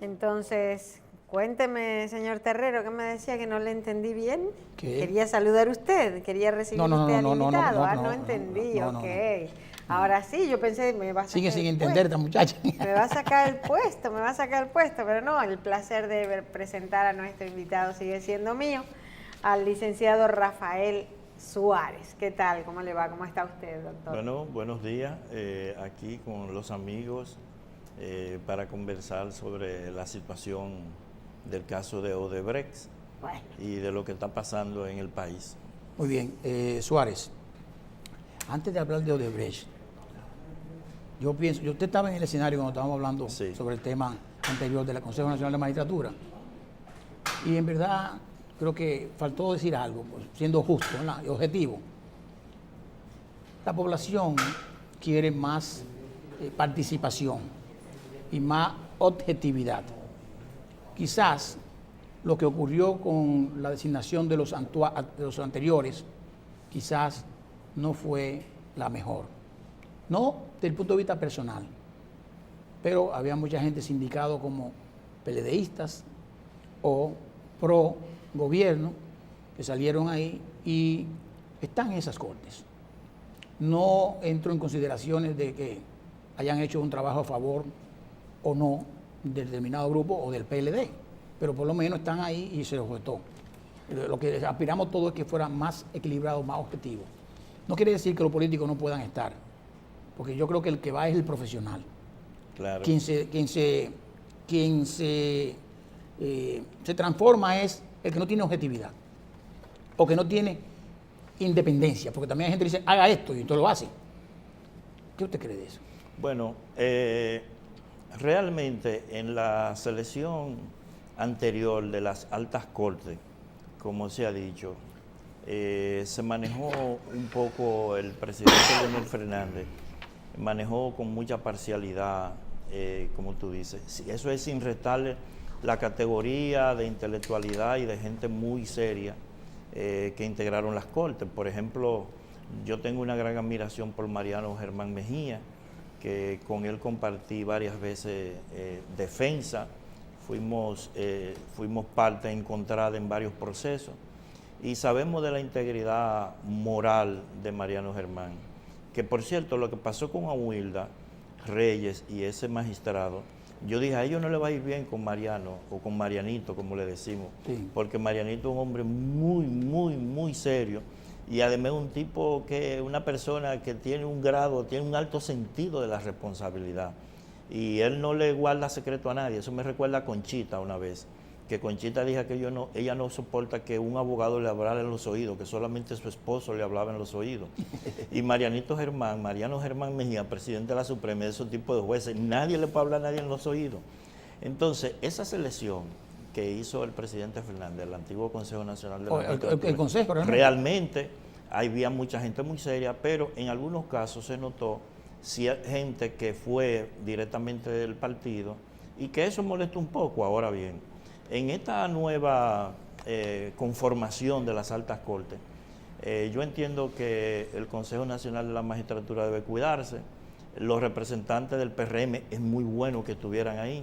Entonces, cuénteme, señor Terrero, que me decía que no le entendí bien. ¿Qué? Quería saludar a usted, quería recibir usted al invitado. No entendí, no, ok. no. Ahora sí, yo pensé, me va a Sigue sacar sin el entender puesto. esta muchacha. Me va a sacar el puesto, me va a sacar el puesto, pero no, el placer de presentar a nuestro invitado sigue siendo mío, al licenciado Rafael Suárez. ¿Qué tal? ¿Cómo le va? ¿Cómo está usted, doctor? Bueno, buenos días. Aquí con los amigos para conversar sobre la situación del caso de Odebrecht Bueno. y de lo que está pasando en el país. Muy bien, Suárez, antes de hablar de Odebrecht, yo pienso, usted estaba en el escenario cuando estábamos hablando Sí. sobre el tema anterior del Consejo Nacional de Magistratura, y en verdad creo que faltó decir algo, pues, siendo justo, ¿verdad? Y objetivo. La población quiere más participación y más objetividad. Quizás lo que ocurrió con la designación de los anteriores, quizás no fue la mejor. No desde el punto de vista personal, pero había mucha gente sindicado como PLDistas o pro gobierno que salieron ahí y están en esas cortes. No entro en consideraciones de que hayan hecho un trabajo a favor o no de determinado grupo o del PLD, pero por lo menos están ahí y se les votó. Lo que aspiramos todos es que fuera más equilibrado, más objetivo. No quiere decir que los políticos no puedan estar, porque yo creo que el que va es el profesional. Claro. Quien se transforma es el que no tiene objetividad o que no tiene independencia, porque también hay gente que dice, haga esto y entonces lo hace. ¿Qué usted cree de eso? Bueno, realmente en la selección anterior de las altas cortes, como se ha dicho, se manejó un poco, el presidente Leonel Fernández manejó con mucha parcialidad, como tú dices. Eso es sin restarle la categoría de intelectualidad y de gente muy seria que integraron las cortes. Por ejemplo, yo tengo una gran admiración por Mariano Germán Mejía, que con él compartí varias veces defensa, fuimos parte encontrada en varios procesos y sabemos de la integridad moral de Mariano Germán, que por cierto lo que pasó con Aguilda Reyes y ese magistrado, yo dije a ellos no le va a ir bien con Mariano o con Marianito como le decimos, Sí. porque Marianito es un hombre muy serio y además un tipo una persona que tiene un grado, tiene un alto sentido de la responsabilidad y él no le guarda secreto a nadie. Eso me recuerda a Conchita una vez, que Conchita dijo que ella no soporta que un abogado le hablara en los oídos, que solamente su esposo le hablaba en los oídos. Y Mariano Germán Mejía, presidente de la Suprema, de esos tipos de jueces, nadie le puede hablar a nadie en los oídos. Entonces, esa selección que hizo el presidente Fernández, el antiguo Consejo Nacional de la Magistratura, el Consejo realmente había mucha gente muy seria, pero en algunos casos se notó gente que fue directamente del partido y que eso molesta un poco. Ahora bien, en esta nueva conformación de las altas cortes, yo entiendo que el Consejo Nacional de la Magistratura debe cuidarse. Los representantes del PRM es muy bueno que estuvieran ahí.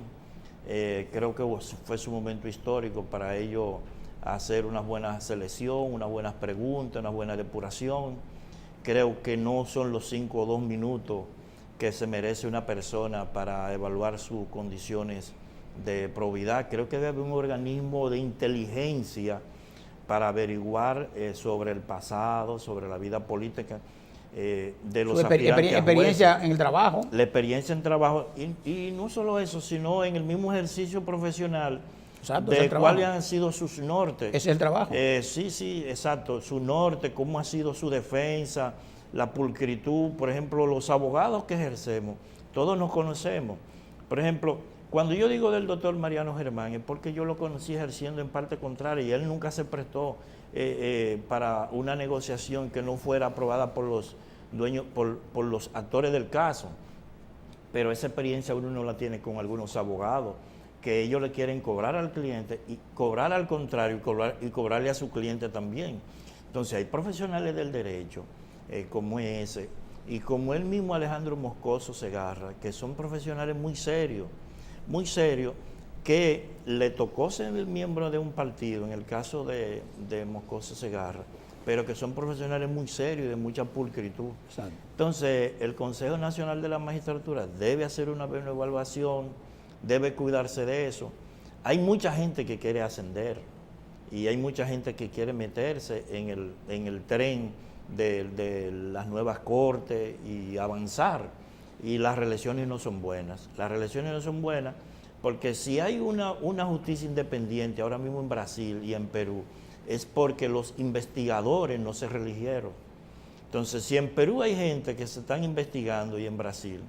Creo que fue su momento histórico para ellos hacer una buena selección, unas buenas preguntas, una buena depuración. Creo que no son los 5 o 2 minutos que se merece una persona para evaluar sus condiciones de probidad. Creo que debe haber un organismo de inteligencia para averiguar sobre el pasado, sobre la vida política de los aspirantes a experiencia jueces. en el trabajo. La experiencia en trabajo y no solo eso, sino en el mismo ejercicio profesional. Exacto, de cuáles han sido sus nortes. Ese es el trabajo. Sí, exacto. Su norte, cómo ha sido su defensa, la pulcritud. Por ejemplo, los abogados que ejercemos, todos nos conocemos. Por ejemplo, cuando yo digo del doctor Mariano Germán, es porque yo lo conocí ejerciendo en parte contraria y él nunca se prestó para una negociación que no fuera aprobada por los dueños, por los actores del caso. Pero esa experiencia uno no la tiene con algunos abogados, que ellos le quieren cobrar al cliente y cobrar al contrario y cobrarle a su cliente también. Entonces hay profesionales del derecho como ese y como el mismo Alejandro Moscoso Segarra, que son profesionales muy serios que le tocó ser el miembro de un partido, en el caso de Moscoso Segarra, pero que son profesionales muy serios y de mucha pulcritud. Exacto. Entonces, el Consejo Nacional de la Magistratura debe hacer una evaluación, debe cuidarse de eso. Hay mucha gente que quiere ascender y hay mucha gente que quiere meterse en el tren de las nuevas cortes y avanzar. Y las reelecciones no son buenas. Las reelecciones no son buenas porque si hay una justicia independiente ahora mismo en Brasil y en Perú, es porque los investigadores no se reeligieron. Entonces, si en Perú hay gente que se están investigando y en Brasil,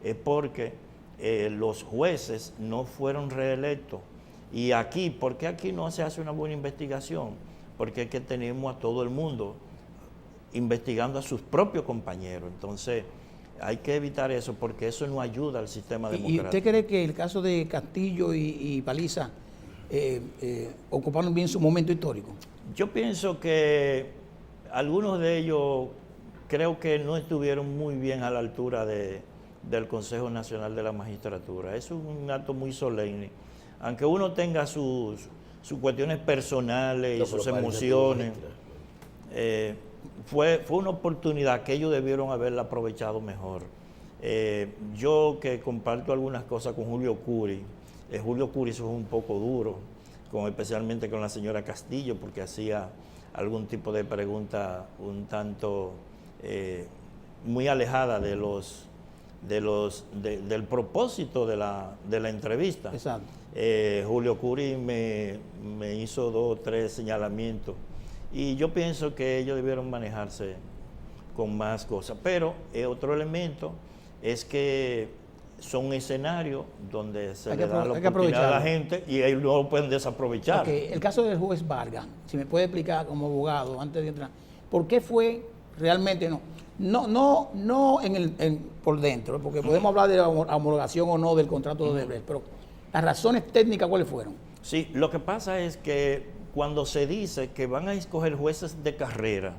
es porque los jueces no fueron reelectos. Y aquí, ¿por qué aquí no se hace una buena investigación? Porque es que tenemos a todo el mundo investigando a sus propios compañeros. Entonces, hay que evitar eso porque eso no ayuda al sistema democrático. ¿Y usted cree que el caso de Castillo y Paliza ocuparon bien su momento histórico? Yo pienso que algunos de ellos creo que no estuvieron muy bien a la altura del Consejo Nacional de la Magistratura. Es un acto muy solemne. Aunque uno tenga sus cuestiones personales y sus emociones, fue una oportunidad que ellos debieron haberla aprovechado mejor. Yo que comparto algunas cosas con Julio Curi eso es un poco duro, especialmente con la señora Castillo, porque hacía algún tipo de pregunta un tanto muy alejada del propósito de la entrevista. Exacto. Julio Curi me hizo 2 o 3 señalamientos y yo pienso que ellos debieron manejarse con más cosas. Pero otro elemento es que son escenarios donde se le da la oportunidad a la gente y ellos no lo pueden desaprovechar. Okay. El caso del juez Vargas, si me puede explicar como abogado, antes de entrar, ¿por qué fue realmente no por dentro? Porque podemos hablar de la homologación o no del contrato de Odebrecht, pero las razones técnicas, ¿cuáles fueron? Sí, lo que pasa es que cuando se dice que van a escoger jueces de carrera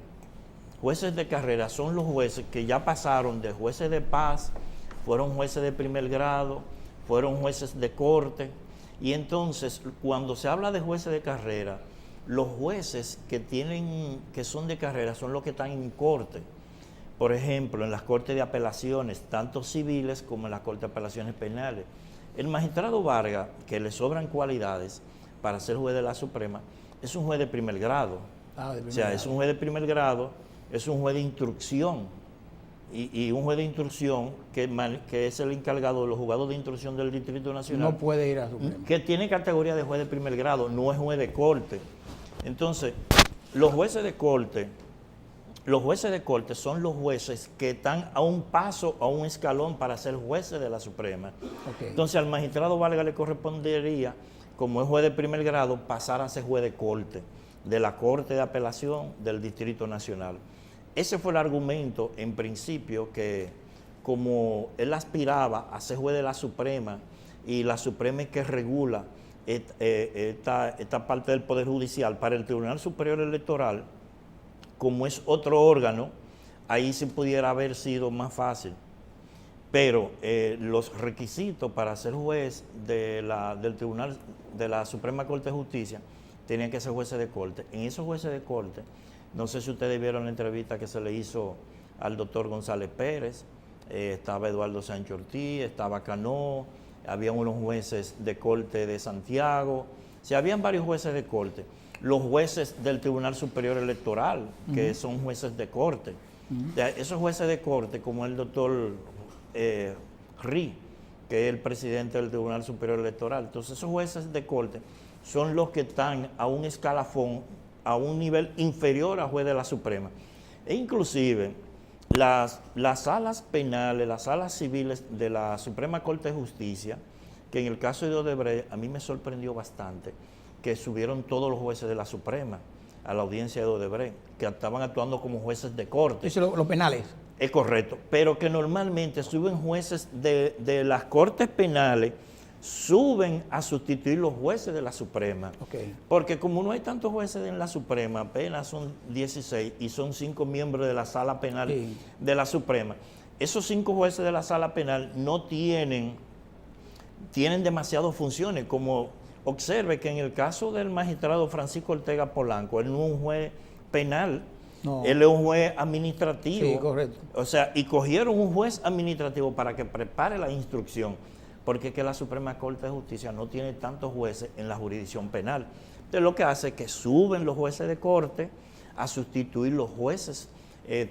son los jueces que ya pasaron de jueces de paz, fueron jueces de primer grado, fueron jueces de corte, y entonces cuando se habla de jueces de carrera, los jueces que son de carrera son los que están en corte. Por ejemplo, en las cortes de apelaciones, tanto civiles como en las cortes de apelaciones penales. El magistrado Vargas, que le sobran cualidades para ser juez de la Suprema, es un juez de primer grado. Es un juez de primer grado, es un juez de instrucción. Y un juez de instrucción que es el encargado de los juzgados de instrucción del Distrito Nacional. No puede ir a Suprema. Que tiene categoría de juez de primer grado, no es juez de corte. Entonces, los jueces de corte son los jueces que están a un paso, a un escalón para ser jueces de la Suprema. Okay. Entonces, al magistrado Vargas le correspondería, como es juez de primer grado, pasar a ser juez de corte, de la Corte de Apelación del Distrito Nacional. Ese fue el argumento, en principio, que como él aspiraba a ser juez de la Suprema, y la Suprema es que regula esta parte del Poder Judicial, para el Tribunal Superior Electoral, como es otro órgano, ahí sí pudiera haber sido más fácil. Pero los requisitos para ser juez del Tribunal de la Suprema Corte de Justicia tenían que ser jueces de corte. En esos jueces de corte, no sé si ustedes vieron la entrevista que se le hizo al doctor González Pérez, estaba Eduardo Sánchez Ortiz, estaba Cano, había unos jueces de corte de Santiago, o sea, habían varios jueces de corte. Los jueces del Tribunal Superior Electoral, que son jueces de corte. Esos jueces de corte, como el doctor Ri, que es el presidente del Tribunal Superior Electoral. Entonces, esos jueces de corte son los que están a un escalafón, a un nivel inferior a juez de la Suprema. E inclusive, las salas penales, las salas civiles de la Suprema Corte de Justicia, que en el caso de Odebrecht, a mí me sorprendió bastante, que subieron todos los jueces de la Suprema a la audiencia de Odebrecht, que estaban actuando como jueces de corte. Eso los penales. Es correcto, pero que normalmente suben jueces de las cortes penales, suben a sustituir los jueces de la Suprema. Okay. Porque como no hay tantos jueces en la Suprema, apenas son 16 y son 5 miembros de la Sala Penal de la Suprema. Esos 5 jueces de la Sala Penal no tienen tienen demasiadas funciones, como observe que en el caso del magistrado Francisco Ortega Polanco, él no es un juez penal, No. él es un juez administrativo. Sí, correcto. O sea, y cogieron un juez administrativo para que prepare la instrucción, porque es que la Suprema Corte de Justicia no tiene tantos jueces en la jurisdicción penal. Entonces lo que hace es que suben los jueces de corte a sustituir los jueces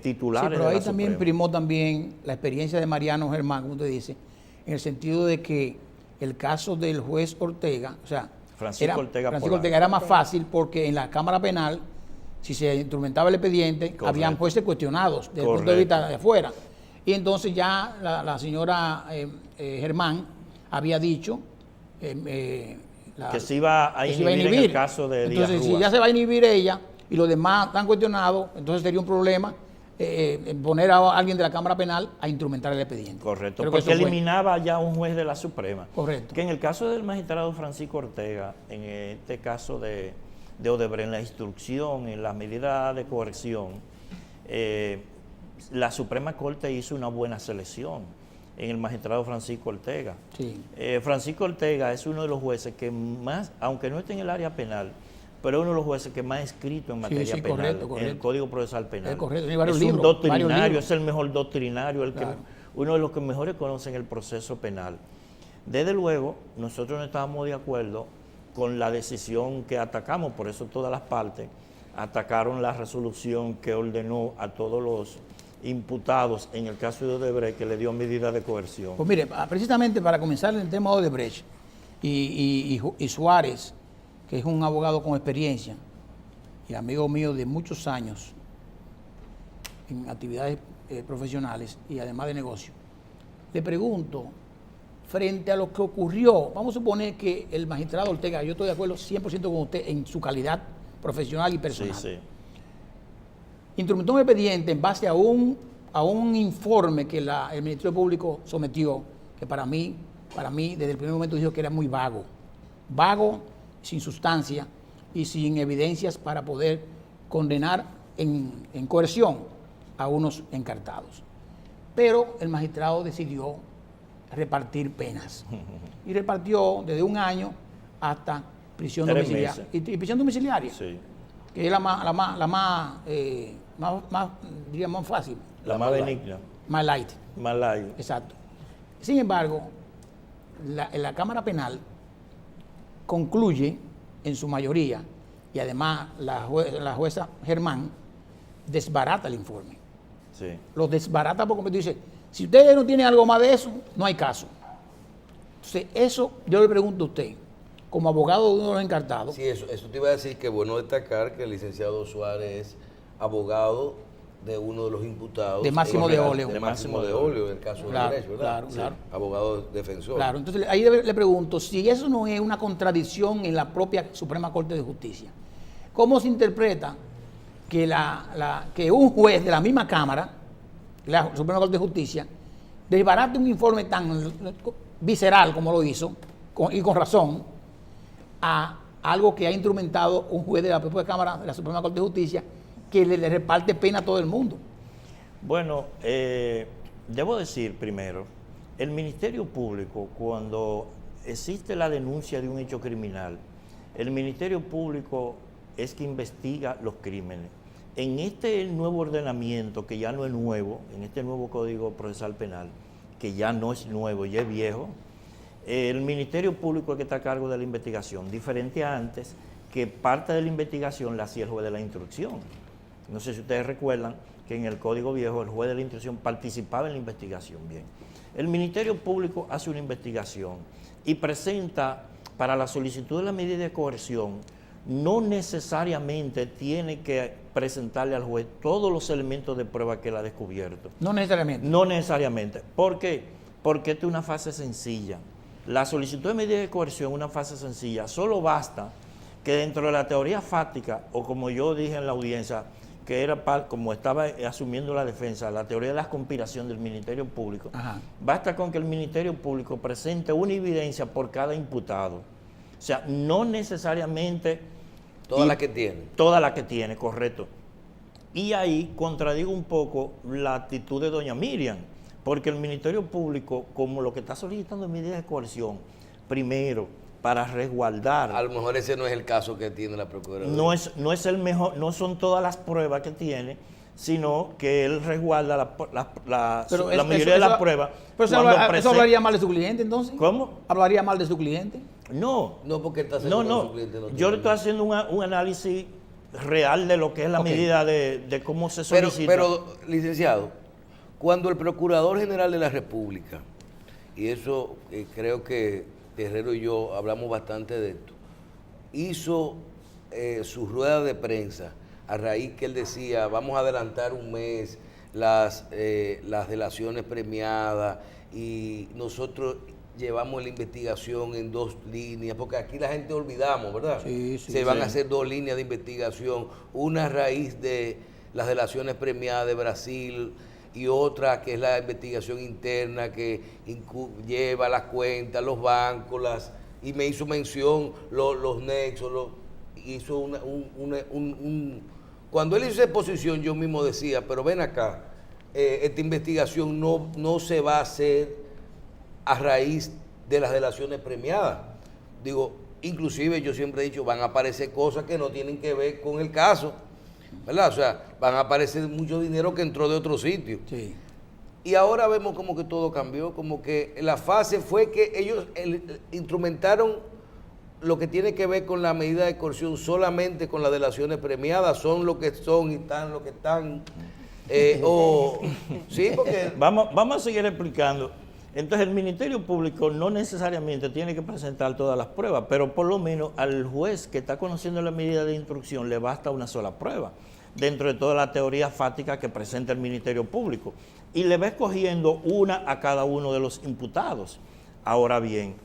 titulares. Sí, pero de ahí la también Suprema. primó también la experiencia de Mariano Germán, como usted dice, en el sentido de que el caso del juez Ortega, o sea, Francisco Ortega Polanco. Ortega era más fácil porque en la Cámara Penal, si se instrumentaba el expediente, Correcto. habían jueces cuestionados desde el punto de vista de afuera. Y entonces ya la señora Germán había dicho que se iba a que se iba inhibir en el caso de Díaz Entonces, si Rúa. ya se va a inhibir ella y los demás están cuestionados, entonces sería un problema poner a alguien de la Cámara Penal a instrumentar el expediente. Correcto, Creo que porque eso fue. eliminaba ya un juez de la Suprema. Correcto. Que en el caso del magistrado Francisco Ortega, en este caso de Odebrecht, en la instrucción, en la medida de coerción, la Suprema Corte hizo una buena selección en el magistrado Francisco Ortega. Sí. Francisco Ortega es uno de los jueces que más, aunque no esté en el área penal, pero es uno de los jueces que más ha escrito en materia penal, correcto. en el Código Procesal Penal. Es correcto, tiene varios es un libros, doctrinario, varios libros. es el mejor doctrinario, Claro. uno de los que mejores conocen el proceso penal. Desde luego, nosotros no estábamos de acuerdo con la decisión que atacamos, por eso todas las partes atacaron la resolución que ordenó a todos los imputados en el caso de Odebrecht, que le dio medida de coerción. Pues mire, precisamente para comenzar el tema de Odebrecht y Suárez, que es un abogado con experiencia y amigo mío de muchos años en actividades profesionales y además de negocio, le pregunto, frente a lo que ocurrió, vamos a suponer que el magistrado Ortega, yo estoy de acuerdo 100% con usted en su calidad profesional y personal, Sí. instrumentó un expediente en base a un informe que el Ministerio Público sometió, que para mí, desde el primer momento dijo que era muy vago, sin sustancia y sin evidencias para poder condenar en coerción a unos encartados. Pero el magistrado decidió repartir penas y repartió desde 1 año hasta prisión 3 domiciliaria. meses. Y prisión domiciliaria, Sí. que es la más diríamos, más fácil, La más benigna, más light. más light. Exacto. Sin embargo, la Cámara Penal concluye en su mayoría, y además la jueza Germán desbarata el informe. Sí. Lo desbarata porque dice, si ustedes no tienen algo más de eso, no hay caso. Entonces, eso yo le pregunto a usted, como abogado de uno de los encartados, Sí, eso te iba a decir que es bueno destacar que el licenciado Suárez es abogado de uno de los imputados. De Máximo de Óleo. De Máximo de Óleo, en el caso Claro, de Odebrecht, ¿verdad? claro. Abogado defensor. claro, entonces ahí le pregunto, si eso no es una contradicción en la propia Suprema Corte de Justicia, ¿cómo se interpreta que, que un juez de la misma Cámara, la Suprema Corte de Justicia, desbarate un informe tan visceral como lo hizo, y con razón, a algo que ha instrumentado un juez de la propia Cámara de la Suprema Corte de Justicia, que le reparte pena a todo el mundo? Bueno, debo decir primero, el Ministerio Público, cuando existe la denuncia de un hecho criminal, el Ministerio Público es que investiga los crímenes. En este nuevo ordenamiento, que ya no es nuevo, en este nuevo Código Procesal Penal, que ya no es nuevo, ya es viejo, el Ministerio Público es que está a cargo de la investigación, diferente a antes, que parte de la investigación la hacía el juez de la instrucción. No sé si ustedes recuerdan que en el Código Viejo el juez de la instrucción participaba en la investigación. Bien, el Ministerio Público hace una investigación y presenta para la solicitud de la medida de coerción, no necesariamente tiene que presentarle al juez todos los elementos de prueba que él ha descubierto. No necesariamente. No necesariamente. ¿Por qué? Porque esta es una fase sencilla. La solicitud de medida de coerción es una fase sencilla. Solo basta que dentro de la teoría fáctica, o como yo dije en la audiencia, que era como estaba asumiendo la defensa, la teoría de la conspiración del Ministerio Público, Ajá. basta con que el Ministerio Público presente una evidencia por cada imputado. O sea, no necesariamente... Todas las que tiene. Toda la que tiene, correcto. Y ahí contradigo un poco la actitud de doña Miriam, porque el Ministerio Público, como lo que está solicitando es medida de coerción, primero, para resguardar. A lo mejor ese no es el caso que tiene la Procuraduría. No es el mejor, no son todas las pruebas que tiene, sino que él resguarda la mayoría de las pruebas. Pero eso hablaría mal de su cliente, entonces. ¿Cómo? ¿Hablaría mal de su cliente? No. No, porque está haciendo No. con su cliente. Yo le estoy haciendo un análisis real de lo que es la medida de cómo se solicita. Pero, licenciado, cuando el Procurador General de la República, y eso creo que Terrero y yo hablamos bastante de esto, hizo su rueda de prensa a raíz que él decía, vamos a adelantar un mes las delaciones premiadas y nosotros llevamos la investigación en 2 líneas, porque aquí la gente olvidamos, ¿verdad? Sí, Se van a hacer 2 líneas de investigación, una a raíz de las delaciones premiadas de Brasil y otra que es la investigación interna que lleva las cuentas, los bancos, y me hizo mención los nexos, hizo cuando él hizo esa exposición yo mismo decía, pero ven acá, esta investigación no se va a hacer a raíz de las delaciones premiadas. Digo, inclusive yo siempre he dicho, van a aparecer cosas que no tienen que ver con el caso, ¿verdad? O sea, van a aparecer mucho dinero que entró de otro sitio. Sí. Y ahora vemos como que todo cambió, como que la fase fue que ellos instrumentaron lo que tiene que ver con la medida de coerción solamente con las delaciones premiadas, son lo que son y están lo que están. Sí, porque... Vamos a seguir explicando. Entonces el Ministerio Público no necesariamente tiene que presentar todas las pruebas, pero por lo menos al juez que está conociendo la medida de instrucción le basta una sola prueba, dentro de toda la teoría fáctica que presenta el Ministerio Público, y le va escogiendo una a cada uno de los imputados. Ahora bien,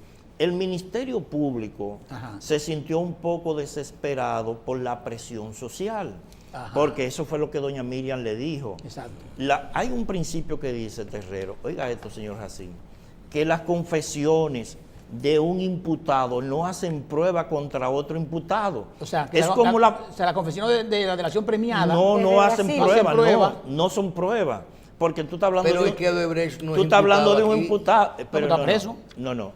el Ministerio Público se sintió un poco desesperado por la presión social. Porque eso fue lo que doña Miriam le dijo. Exacto. Hay un principio que dice Terrero, oiga esto, señor Jacín, que las confesiones de un imputado no hacen prueba contra otro imputado. O sea, es como la confesión de la delación premiada. No hacen prueba, prueba. No son pruebas. Porque tú estás hablando pero es que Odebrecht no es tú estás hablando de un aquí. imputado. Pero está preso. No.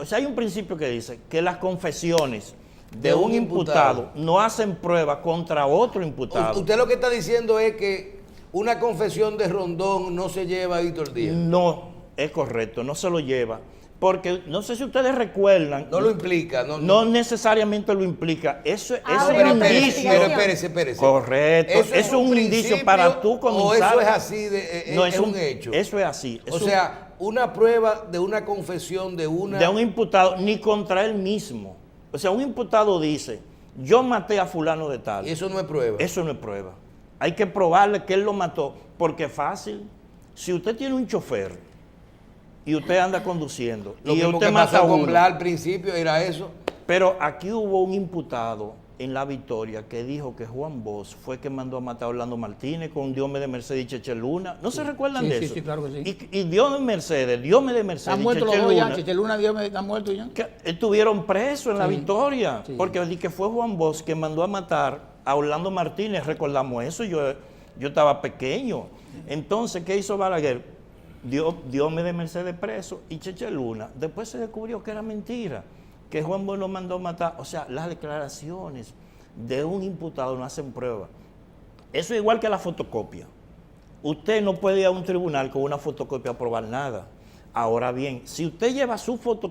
O sea, hay un principio que dice que las confesiones de un imputado no hacen prueba contra otro imputado. Usted lo que está diciendo es que una confesión de Rondón no se lleva a Víctor Díaz. No, es correcto, no se lo lleva. Porque no sé si ustedes recuerdan. No lo implica. No necesariamente lo implica. Eso es Pero un indicio. espérese. Correcto. Eso es un indicio para tú comenzar. O eso es así, es un hecho. Eso es así. O sea, una prueba de una confesión de un imputado, ni contra él mismo. O sea, un imputado dice, yo maté a fulano de tal. Y eso no es prueba. Eso no es prueba. Hay que probarle que él lo mató, porque es fácil. Si usted tiene un chofer y usted anda conduciendo Lo y mismo usted que mata a pasó con uno, Blas al principio era eso. pero aquí hubo un imputado en La Victoria que dijo que Juan Bosch fue que mandó a matar a Orlando Martínez con Diomedes Mercedes y Cheche Luna. ¿No se recuerdan de eso? Sí, claro que sí. Y Diomedes Mercedes Están muertos los dos ya. Cheche Luna, Diomedes están muertos ya. que estuvieron presos en La Victoria, porque di que fue Juan Bosch que mandó a matar a Orlando Martínez. Recordamos eso, yo estaba pequeño. Entonces, ¿qué hizo Balaguer? Diomedes Mercedes preso y Cheche Luna. Después se descubrió que era mentira, que Juan Bosch lo mandó a matar. O sea, las declaraciones de un imputado no hacen prueba. Eso es igual que la fotocopia. Usted no puede ir a un tribunal con una fotocopia a probar nada. Ahora bien, si usted lleva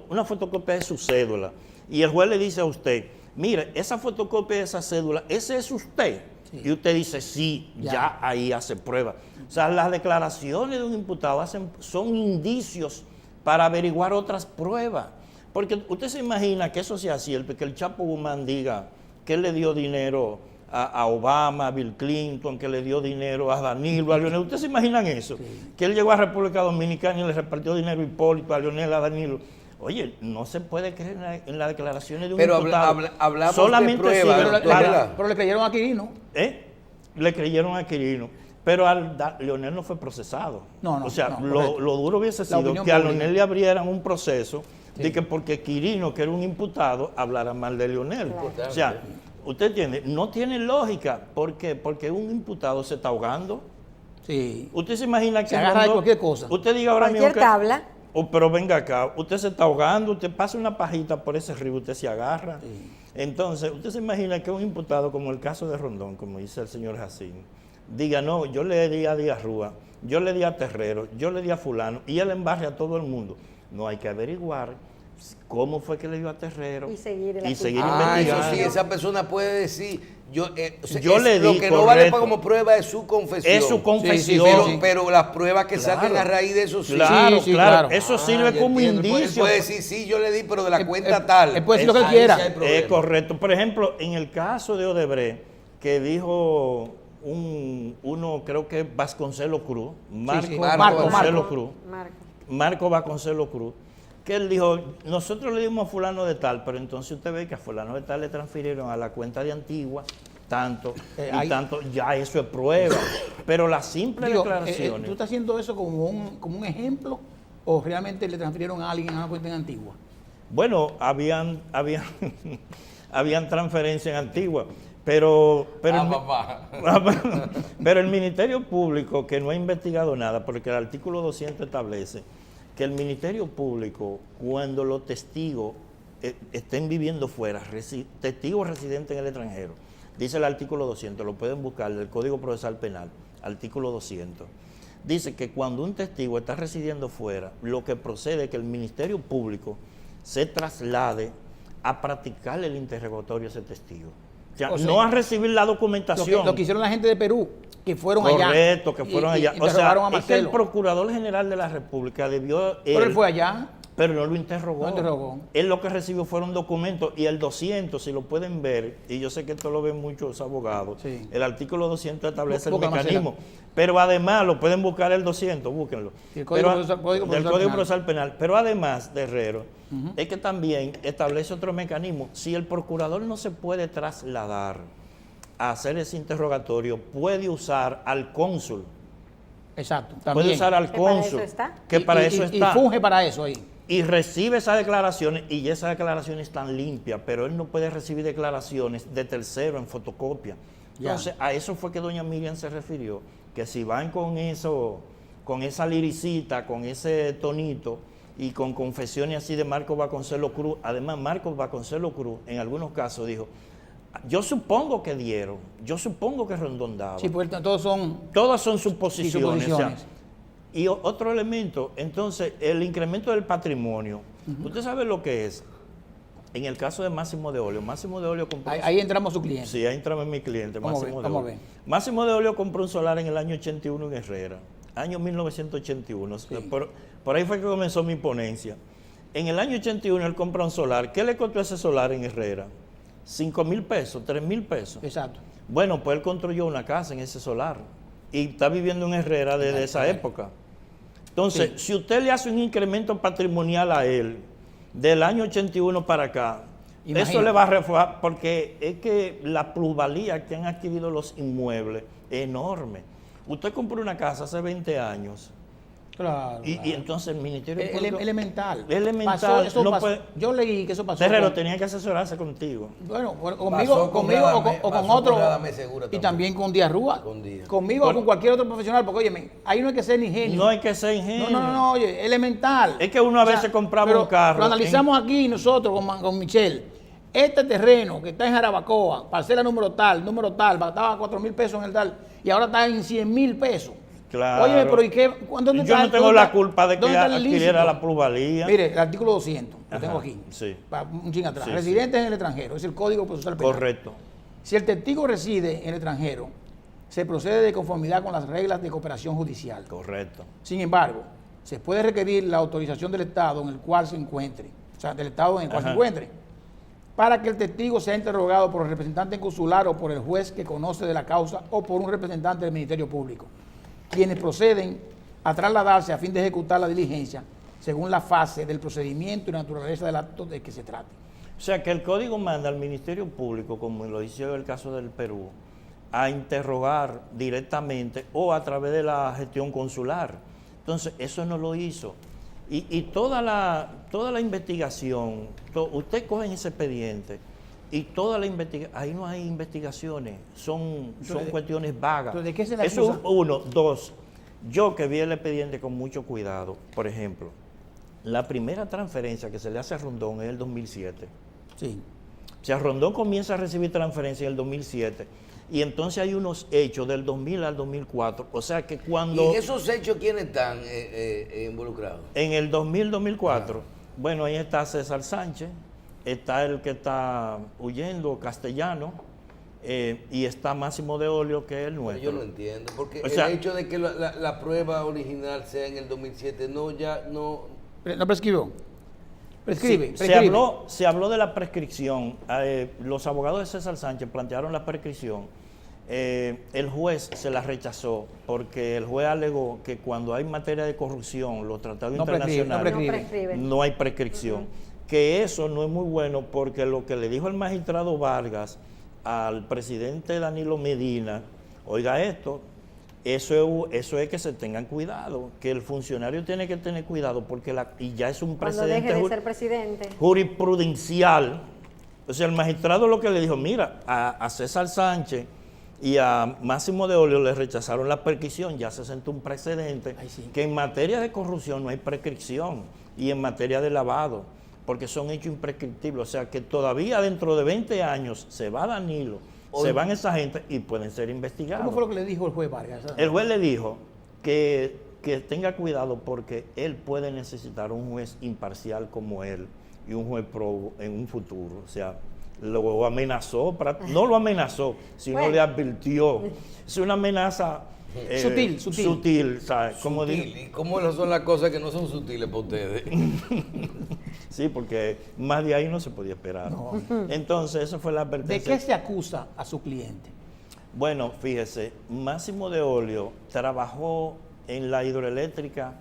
una fotocopia de su cédula y el juez le dice a usted, mire, esa fotocopia de esa cédula, ese es usted. Sí. Y usted dice, sí, ya ahí hace prueba. O sea, las declaraciones de un imputado son indicios para averiguar otras pruebas. Porque usted se imagina que eso sea cierto, que el Chapo Guzmán diga que él le dio dinero a Obama, a Bill Clinton, que le dio dinero a Danilo, a Leonel. ¿Ustedes se imaginan eso? Sí. Que él llegó a República Dominicana y le repartió dinero a Hipólito, a Leonel, a Danilo. Oye, no se puede creer en las declaraciones de un imputado. Pero hablamos solamente de pruebas. Pero le creyeron a Quirino. Le creyeron a Quirino. Pero Leonel no fue procesado. No, o sea, lo duro hubiese sido que a Leonel le abrieran un proceso de que porque Quirino, que era un imputado, hablara mal de Leonel. Claro. O sea, usted entiende, no tiene lógica. ¿Por qué? Porque un imputado se está ahogando. Sí. Usted se imagina que se agarra de cualquier cosa. Usted diga ahora mismo cualquier tabla. pero venga acá, usted se está ahogando, usted pasa una pajita por ese río, usted se agarra. Sí. Entonces, usted se imagina que un imputado como el caso de Rondón, como dice el señor Jacín, diga, no, yo le di a Díaz Rúa, yo le di a Terrero, yo le di a fulano, y él embarre a todo el mundo. No, hay que averiguar cómo fue que le dio a Terrero Y seguir y seguir Eso investigando. sí, esa persona puede decir, o sea, Yo le lo di, que no vale correcto. como prueba es su confesión. Es su confesión. Pero las pruebas que Claro. saquen a raíz de eso sí. Claro, Sí, claro, claro. eso sirve ya como entiendo. Él indicio. puede decir, sí, yo le di, pero de la cuenta tal. él puede decir lo que él Ahí quiera. sí hay problema. Es correcto. Por ejemplo, en el caso de Odebrecht, que dijo uno, creo que Vasconcelos Cruz, sí. Vasconcelos Cruz, Marco. Marco Vasconcelos Cruz, que él dijo, nosotros le dimos a fulano de tal, pero entonces usted ve que a fulano de tal le transfirieron a la cuenta de Antigua tanto y ahí- tanto, ya eso es prueba. Pero las simples Digo, declaraciones... ¿tú estás haciendo eso como un ejemplo o realmente le transfirieron a alguien a una cuenta en Antigua? Bueno, habían transferencias en Antigua, pero el Ministerio Público, que no ha investigado nada, porque el artículo 200 establece que el Ministerio Público, cuando los testigos estén viviendo fuera, testigos residentes en el extranjero, dice el artículo 200, lo pueden buscar del Código Procesal Penal, artículo 200, dice que cuando un testigo está residiendo fuera, lo que procede es que el Ministerio Público se traslade a practicar el interrogatorio a ese testigo. O sea, O sea, no a recibir la documentación. Lo que hicieron la gente de Perú, que fueron allá. Correcto, que fueron allá. O sea, interrogaron a es que el Marcelo. Procurador General de la República debió... Pero él fue allá. Pero no lo interrogó. No interrogó. Él lo que recibió fueron documentos y el 200, si lo pueden ver, y yo sé que esto lo ven muchos abogados, Sí. el artículo 200 establece el Busca, mecanismo. Pero además, lo pueden buscar el 200, búsquenlo. Y el Código Pero- Procesal del Penal. Código Procesal Penal. Pero además, de Herrero, es que también establece otro mecanismo. Si el procurador no se puede trasladar a hacer ese interrogatorio, puede usar al cónsul. Exacto. Puede También. usar al Que para cónsul. eso está. Que para Y eso está. Y funge para eso ahí. Y recibe esas declaraciones, y esas declaraciones están limpias, pero él no puede recibir declaraciones de tercero en fotocopia. Ya. Entonces, a eso fue que doña Miriam se refirió, que si van con eso, con esa liricita, con ese tonito, y con confesiones así de Marco Vasconcelos Cruz, además Marco Vasconcelos Cruz, en algunos casos dijo, yo supongo que dieron, yo supongo que Rondón daba. Sí, porque todos son Todas son suposiciones. Sí, o sea, suposiciones. y otro elemento, entonces, el incremento del patrimonio. Usted sabe lo que es. En el caso de Máximo de Olio compró... ahí entramos su cliente. Sí, ahí entraba mi cliente, Vamos a Máximo ver, de vamos a Olio. ver. Máximo de Olio compró un solar en el año 81 en Herrera. Año 1981. Sí. Por ahí fue que comenzó mi ponencia. En el año 81 él compró un solar. ¿Qué le costó ese solar en Herrera? 5,000 pesos, 3,000 pesos. Exacto. Bueno, pues él construyó una casa en ese solar y está viviendo en Herrera desde esa época. Entonces, Sí. si usted le hace un incremento patrimonial a él del año 81 para acá, Imagínate. eso le va a refugiar, porque es que la plusvalía que han adquirido los inmuebles es enorme. Usted compró una casa hace 20 años Claro. y entonces el Ministerio Público... Elemental. Elemental, Pasó, eso no pasó. puede- Yo leí que eso pasó. Terrero con- tenía que asesorarse contigo. Bueno, conmigo, Pasó con conmigo o con, Radamés, o con pasó otro. con Radamés Segura Y también. también con Díaz Rúa. Con Díaz. Conmigo o con cualquier otro profesional, porque óyeme, ahí no hay que ser ni genio. No hay que ser ingenuo. No, oye, elemental. Es que uno a veces compraba pero un carro Lo analizamos aquí nosotros con Michelle. Este terreno que está en Jarabacoa, parcela número tal, estaba a 4,000 pesos en el tal, y ahora está en 100,000 pesos. Claro. Óyeme, pero ¿y qué? ¿Dónde Yo está- no tengo dónde la está- culpa de que dónde está el adquiriera ilícito? la plusvalía. Mire, el artículo 200, lo Ajá, tengo aquí, sí. un ching atrás. Sí, Residentes en el extranjero, es el Código Procesal Penal. Correcto. Si el testigo reside en el extranjero, se procede de conformidad con las reglas de cooperación judicial. Correcto. Sin embargo, se puede requerir la autorización del Estado en el cual se encuentre, o sea, del Estado en el cual se Ajá. encuentre, para que el testigo sea interrogado por el representante consular o por el juez que conoce de la causa o por un representante del Ministerio Público, quienes proceden a trasladarse a fin de ejecutar la diligencia según la fase del procedimiento y naturaleza del acto de que se trate. O sea que el código manda al Ministerio Público, como lo hizo el caso del Perú, a interrogar directamente o a través de la gestión consular. Entonces, eso no lo hizo. Y toda la investigación, usted coge ese expediente y toda la investigación, ahí no hay investigaciones, son cuestiones vagas. Entonces, ¿de qué se le Eso acusa? uno. Dos, yo que vi el expediente con mucho cuidado, por ejemplo, la primera transferencia que se le hace a Rondón es el 2007. Sí. O sea, Rondón comienza a recibir transferencias en el 2007 y entonces hay unos hechos del 2000 al 2004. O sea que cuando... ¿Y en esos hechos quiénes están involucrados? En el 2000-2004, bueno, ahí está César Sánchez, está el que está huyendo, Castellano, y está Máximo de Olio, que es el nuestro. Yo no entiendo, porque O sea, el hecho de que la prueba original sea en el 2007 no No prescribió. Prescribe. Sí, se habló de la prescripción. Los abogados de César Sánchez plantearon la prescripción. El juez se la rechazó porque el juez alegó que cuando hay materia de corrupción, los tratados internacionales, no hay prescripción. Que eso no es muy bueno porque lo que le dijo el magistrado Vargas al presidente Danilo Medina, oiga esto, eso es que se tengan cuidado, que el funcionario tiene que tener cuidado porque y ya es un precedente cuando deje de ser presidente jurisprudencial. O sea, el magistrado lo que le dijo, mira, a César Sánchez y a Máximo de Olio le rechazaron la prescripción, ya se sentó un precedente que en materia de corrupción no hay prescripción y en materia de lavado, porque son hechos imprescriptibles. O sea, que todavía dentro de 20 años se va Danilo, se van esa gente y pueden ser investigados. ¿Cómo fue lo que le dijo el juez Vargas? El juez le dijo que tenga cuidado porque él puede necesitar un juez imparcial como él y un juez probo en un futuro. O sea, lo amenazó, no lo amenazó, sino le advirtió. Es una amenaza sutil, ¿sabes? ¿Y cómo son las cosas que no son sutiles para ustedes? Sí, porque más de ahí no se podía esperar. No. Entonces, eso fue la advertencia. ¿De qué se acusa a su cliente? Bueno, fíjese, Máximo de Olio trabajó en la hidroeléctrica,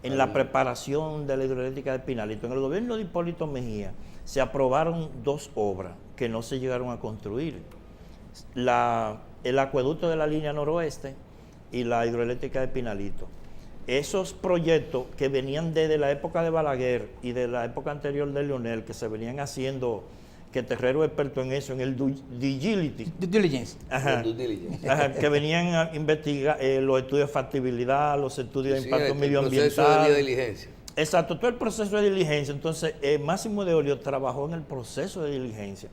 en la preparación de la hidroeléctrica de Pinalito. En el gobierno de Hipólito Mejía se aprobaron 2 obras que no se llegaron a construir. El acueducto de la línea noroeste y la hidroeléctrica de Pinalito. Esos proyectos que venían desde la época de Balaguer y de la época anterior de Leonel, que se venían haciendo, que Terrero es experto en eso, en el due diligence. Ajá, que venían a investigar los estudios de factibilidad, los estudios de impacto medioambiental. El proceso de diligencia. Exacto, todo el proceso de diligencia. Entonces, Máximo de Olio trabajó en el proceso de diligencia,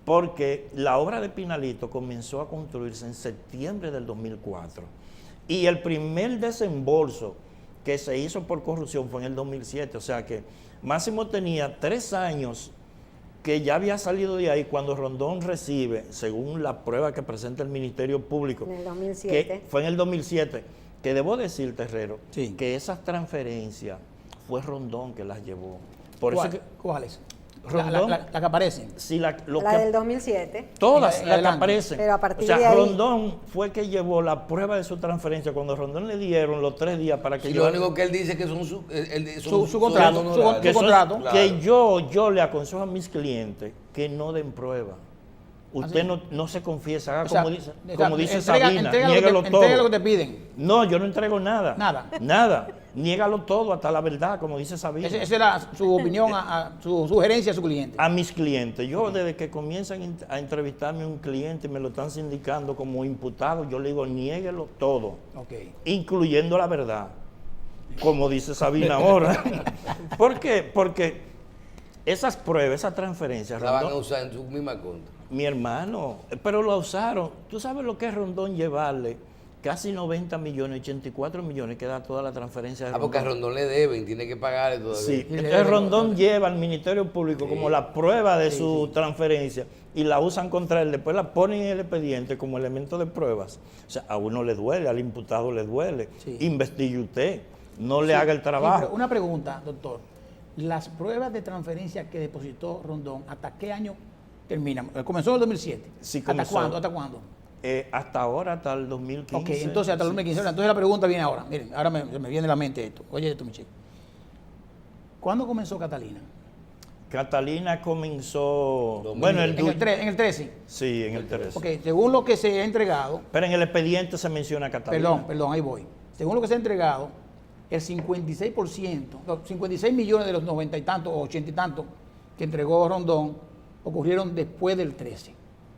porque la obra de Pinalito comenzó a construirse en septiembre del 2004. Y el primer desembolso que se hizo por corrupción fue en el 2007. O sea que Máximo tenía 3 años que ya había salido de ahí cuando Rondón recibe, según la prueba que presenta el Ministerio Público, en el 2007. Que fue en el 2007, que debo decir, Terrero, sí, que esas transferencias fue Rondón que las llevó. ¿Cuáles? Rondón, la que aparecen. Sí, la del 2007. Todas las que aparecen. Pero a partir de ahí, Rondón fue que llevó la prueba de su transferencia. Cuando Rondón le dieron los 3 días para que lo único que él dice que son su contrato. Claro. Que yo le aconsejo a mis clientes que no den prueba. Usted no se confiesa, haga como dice Sabina, niégalo todo. Entrega lo que te piden. No, yo no entrego nada. Nada. Niégalo todo hasta la verdad, como dice Sabina. Esa era su opinión, su sugerencia a su cliente. A mis clientes. Yo desde que comienzan a entrevistarme un cliente y me lo están sindicando como imputado, yo le digo, niéguelo todo, incluyendo la verdad, como dice Sabina ahora. ¿Por qué? Porque esas pruebas, esas transferencias... La van a usar en su misma contra. Mi hermano, pero lo usaron. ¿Tú sabes lo que es Rondón llevarle casi 90 millones, 84 millones que da toda la transferencia de Rondón? Porque a Rondón le deben, tiene que pagarle todavía. Sí, entonces Rondón lleva al Ministerio Público como la prueba de su transferencia y la usan contra él, después la ponen en el expediente como elemento de pruebas. O sea, a uno le duele, al imputado le duele. Investigue usted, no le haga el trabajo. Una pregunta, doctor. Las pruebas de transferencia que depositó Rondón, ¿hasta qué año terminan? Comenzó en el 2007. Sí, ¿Hasta cuándo? Hasta ahora, hasta el 2015. Ok, entonces hasta el 2015. Entonces la pregunta viene ahora. Miren, ahora me viene a la mente esto. Oye esto, Michelle. ¿Cuándo comenzó Catalina? Catalina comenzó... Bueno, en el 13. Sí, en el 13. Ok, según lo que se ha entregado... Pero en el expediente se menciona Catalina. Perdón, ahí voy. Según lo que se ha entregado, el 56%, 56 millones de los 90 y tantos o 80 y tantos que entregó Rondón ocurrieron después del 13.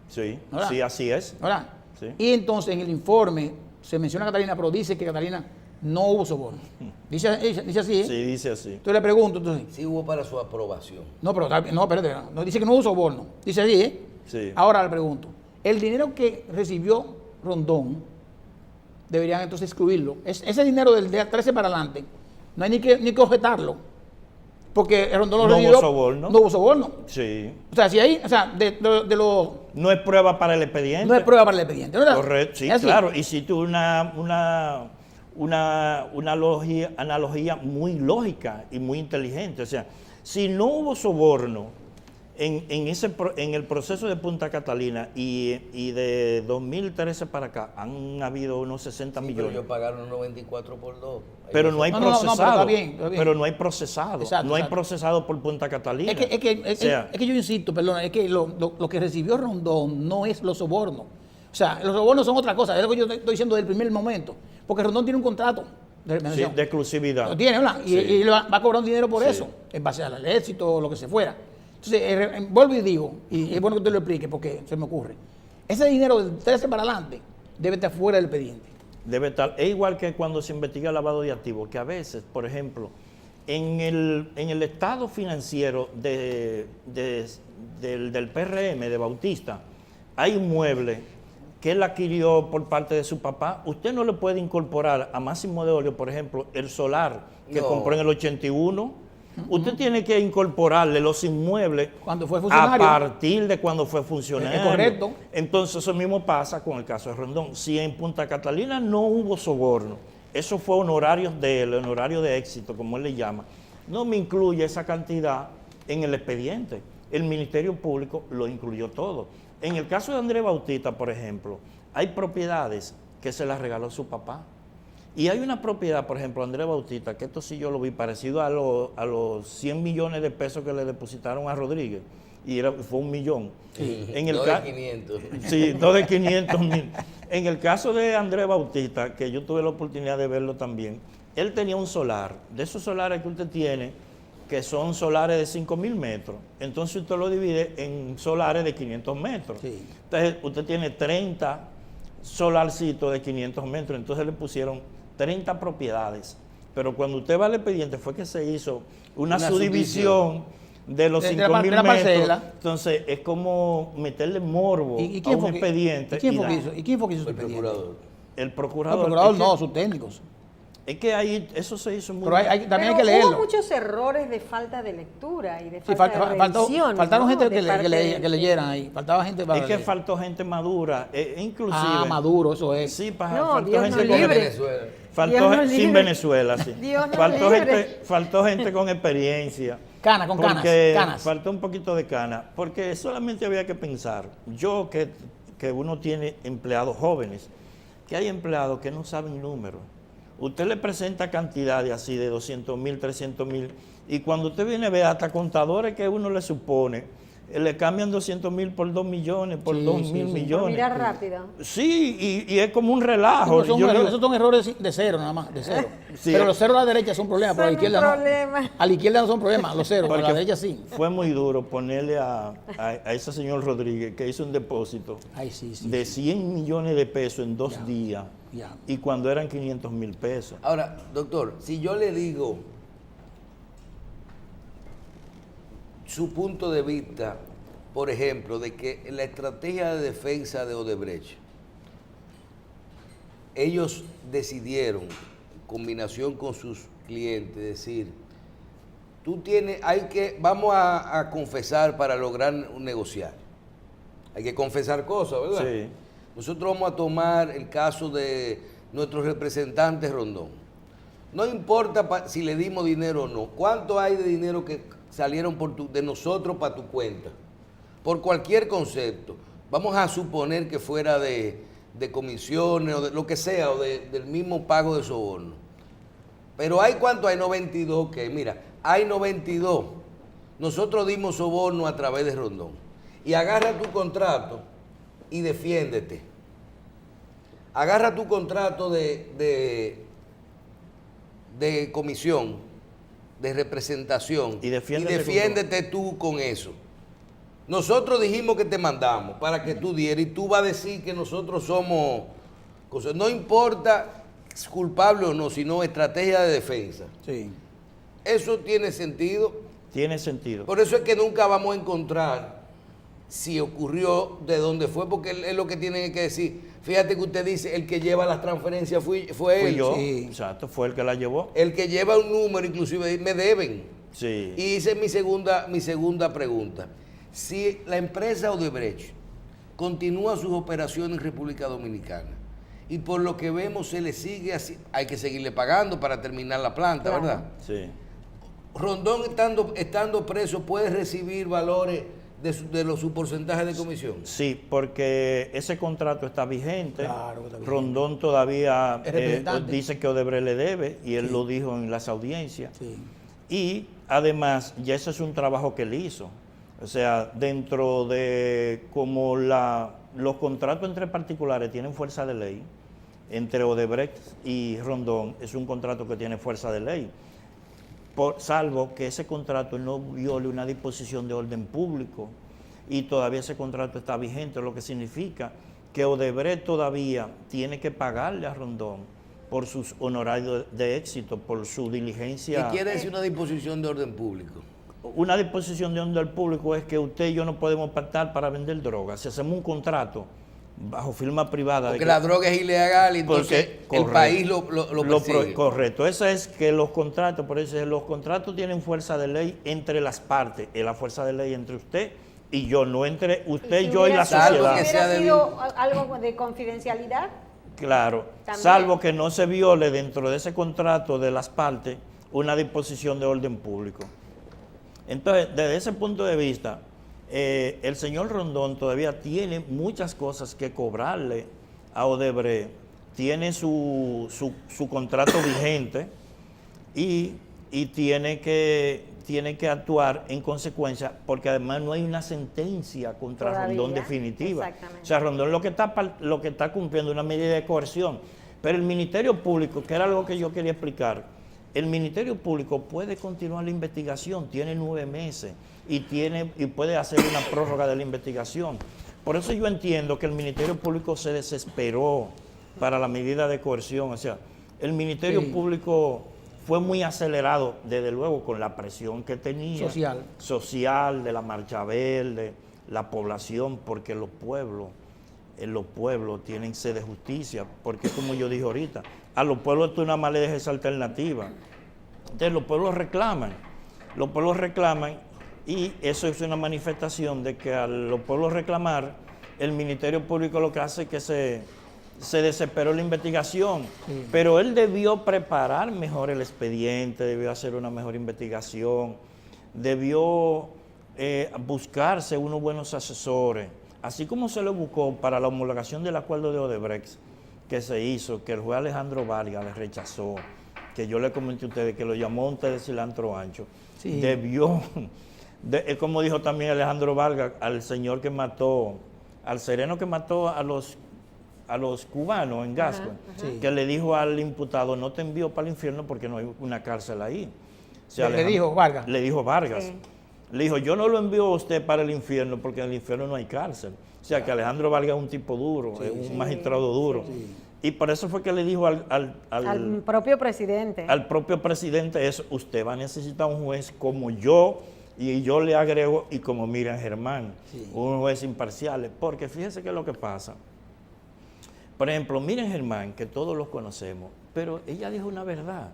Sí, ¿verdad? sí, así es. ¿Verdad? Sí. Y entonces en el informe se menciona a Catalina, pero dice que Catalina no hubo soborno. Dice así, ¿eh? Sí, dice así. Entonces le pregunto, entonces, Sí hubo para su aprobación. no, pero no, espérate, no dice que no hubo soborno. Dice así, ¿eh? Sí. Ahora le pregunto, el dinero que recibió Rondón, deberían entonces excluirlo. Ese dinero del día 13 para adelante, no hay ni que objetarlo. Porque Rondón lo No recibió. hubo soborno. No hubo soborno. Sí. O sea, si hay, o sea, de los No es prueba para el expediente. no es prueba para el expediente, ¿verdad? Correcto, sí, ¿Es así? claro. Y si tú una analogía muy lógica y muy inteligente. O sea, si no hubo soborno en el proceso de Punta Catalina y de 2013 para acá han habido unos 60 Sí, millones. pero ellos pagaron 94 por 2. Pero no hay No, pero procesado. está bien, está bien. Pero no hay procesado. Exacto, no hay exacto. procesado por Punta Catalina. Es O sea, que yo insisto, perdón, es que lo que recibió Rondón no es los sobornos. O sea, los sobornos son otra cosa, es lo que yo estoy diciendo desde el primer momento. Porque Rondón tiene un contrato de sí, remuneración. de exclusividad. Lo tiene, ¿verdad? Sí. Y va a cobrar un dinero por Sí. eso, en base al éxito o lo que se fuera. Entonces, vuelvo y digo, y es bueno que usted lo explique porque se me ocurre. Ese dinero del 13 para adelante debe estar fuera del expediente. Debe estar. Es igual que cuando se investiga lavado de activos, que a veces, por ejemplo, en el estado financiero del PRM, de Bautista, hay un mueble que él adquirió por parte de su papá. Usted no le puede incorporar a Máximo de Olio, por ejemplo, el solar que No. compró en el 81. Usted tiene que incorporarle los inmuebles Cuando fue a funcionario. partir de cuando fue funcionario. Es correcto. Entonces eso mismo pasa con el caso de Rondón. Si en Punta Catalina no hubo soborno, eso fue honorarios de él, honorario de éxito, como él le llama, no me incluye esa cantidad en el expediente. El Ministerio Público lo incluyó todo. En el caso de Andrés Bautista, por ejemplo, hay propiedades que se las regaló su papá. Y hay una propiedad, por ejemplo, Andrés Bautista, que esto sí yo lo vi parecido a los 100 millones de pesos que le depositaron a Rodríguez, y fue 1 millón. En el No ca- de 500. Sí, no de 500.000. En el caso de Andrés Bautista, que yo tuve la oportunidad de verlo también, él tenía un solar, de esos solares que usted tiene, que son solares de 5.000 metros. Entonces usted lo divide en solares de 500 metros. Sí. Entonces usted tiene 30 solarcitos de 500 metros, entonces le pusieron 30 propiedades. Pero cuando usted va al expediente fue que se hizo una subdivisión de los De 5.000 la metros. parcela. Entonces es como meterle morbo ¿Y a quién un fue expediente. ¿Y quién y fue que da- hizo? ¿Y quién fue que hizo El este expediente? procurador. El No, procurador. el procurador es que, no, sus técnicos. es que ahí eso se hizo muy Pero también hay Pero que leerlo. hubo muchos errores de falta de lectura y de Sí, falta de revisiones, faltaron ¿no? gente De que, parte que leyeran ahí. Faltaba gente para Es que leer. faltó gente madura, inclusive. Ah, Maduro, eso es. Sí, No, faltó Dios gente nos con libre. Venezuela. Faltó Dios nos sin libre. Venezuela, sí. Dios nos faltó libre. gente con experiencia. Cana, con canas, Porque canas. faltó un poquito de cana, porque solamente había que pensar, yo que uno tiene empleados jóvenes, que hay empleados que no saben números. Usted le presenta cantidades así de 200.000, 300.000, y cuando usted viene a ver hasta contadores que uno le supone, le cambian 200.000 por 2 millones, por Sí, 2.000 sí, sí. Por millones. Mira rápido. Sí, y es como un relajo. Esos Yo digo- esos son errores de cero, nada más, de cero. Sí. Pero los ceros a la derecha son problemas, pero a la Son un izquierda problema. no. A la izquierda no son problemas, los ceros, pero a la Porque derecha sí. Fue muy duro ponerle a ese señor Rodríguez, que hizo un depósito Ay, sí, sí. de sí. 100 millones de pesos en 2 Ya. días, Ya. y cuando eran 500.000 pesos. Ahora, doctor, si yo le digo su punto de vista, por ejemplo, de que la estrategia de defensa de Odebrecht, ellos decidieron, en combinación con sus clientes, decir, vamos a confesar para lograr negociar. Hay que confesar cosas, ¿verdad? Sí. Nosotros vamos a tomar el caso de nuestros representantes Rondón. No importa si le dimos dinero o no. ¿Cuánto hay de dinero que salieron de nosotros para tu cuenta? Por cualquier concepto. Vamos a suponer que fuera de comisiones o de lo que sea, o del mismo pago de soborno. Pero hay cuánto hay 92 que, mira, hay 92. Nosotros dimos soborno a través de Rondón. Y agarra tu contrato y defiéndete. Agarra tu contrato de comisión, de representación, Y defiéndete defiéndete tú con eso. Nosotros dijimos que te mandamos para que tú dieras y tú vas a decir que nosotros somos cosas. No importa culpable o no, sino estrategia de defensa. Sí. Eso tiene sentido. Tiene sentido. Por eso es que nunca vamos a encontrar si ocurrió, de dónde fue, porque es lo que tienen que decir. Fíjate que usted dice, el que lleva las transferencias fue Fui él. yo, Sí. exacto, fue el que la llevó. El que lleva un número, inclusive, me deben. Sí. Y hice mi segunda pregunta. Si la empresa Odebrecht continúa sus operaciones en República Dominicana y por lo que vemos se le sigue así, hay que seguirle pagando para terminar la planta, Claro. ¿verdad? Sí. Rondón estando preso puede recibir valores de su porcentaje de comisión. Sí, porque ese contrato está vigente. Claro que está vigente. Rondón todavía Es representante. dice que Odebrecht le debe y él Sí. lo dijo en las audiencias. Sí. Y además, ya ese es un trabajo que él hizo. O sea, dentro de como los contratos entre particulares tienen fuerza de ley, entre Odebrecht y Rondón es un contrato que tiene fuerza de ley. Salvo que ese contrato no viole una disposición de orden público y todavía ese contrato está vigente, lo que significa que Odebrecht todavía tiene que pagarle a Rondón por sus honorarios de éxito, por su diligencia. ¿Qué quiere decir una disposición de orden público? Una disposición de orden público es que usted y yo no podemos pactar para vender drogas. Si hacemos un contrato bajo firma privada. Porque la droga es ilegal y entonces porque, el correcto, país lo persigue. Correcto, eso es que los contratos, por eso los contratos tienen fuerza de ley entre las partes, es la fuerza de ley entre usted y yo, no entre usted, si yo y la hubiera sido- sociedad. que si sea hubiera de- sido algo de confidencialidad, Claro, También. salvo que no se viole dentro de ese contrato de las partes una disposición de orden público. Entonces, desde ese punto de vista, el señor Rondón todavía tiene muchas cosas que cobrarle a Odebrecht, tiene su contrato vigente y tiene que actuar en consecuencia, porque además no hay una sentencia contra Todavía, Rondón definitiva. exactamente. O sea, Rondón lo que está cumpliendo una medida de coerción, pero el Ministerio Público, que era algo que yo quería explicar, el Ministerio Público puede continuar la investigación, tiene 9 meses y puede hacer una prórroga de la investigación. Por eso yo entiendo que el Ministerio Público se desesperó para la medida de coerción. O sea, el Ministerio Sí. Público fue muy acelerado, desde luego, con la presión que tenía. Social, de la Marcha Verde, la población, porque los pueblos tienen sed de justicia, porque como yo dije ahorita, a los pueblos tú nada más le dejas esa alternativa. Entonces los pueblos reclaman y eso es una manifestación de que a los pueblos reclamar, el Ministerio Público lo que hace es que se desesperó la investigación, pero él debió preparar mejor el expediente, debió hacer una mejor investigación, debió buscarse unos buenos asesores, así como se lo buscó para la homologación del acuerdo de Odebrecht que se hizo, que el juez Alejandro Vargas le rechazó, que yo le comenté a ustedes que lo llamó un té de cilantro ancho. Sí. Debió, como dijo también Alejandro Vargas, al señor que mató, al sereno que mató a los cubanos en Gasco, Sí. que le dijo al imputado, no te envío para el infierno porque no hay una cárcel ahí. O sea, Le dijo Vargas. Le dijo Vargas. Sí. Le dijo, yo no lo envío a usted para el infierno porque en el infierno no hay cárcel. O sea, que Alejandro Vargas es un tipo duro, es un magistrado duro. Y por eso fue que le dijo al propio presidente. al propio presidente eso, usted va a necesitar un juez como yo, y yo le agrego, y como Miriam Germán, un juez imparcial, porque fíjese qué es lo que pasa. Por ejemplo, Miriam Germán, que todos los conocemos, pero ella dijo una verdad.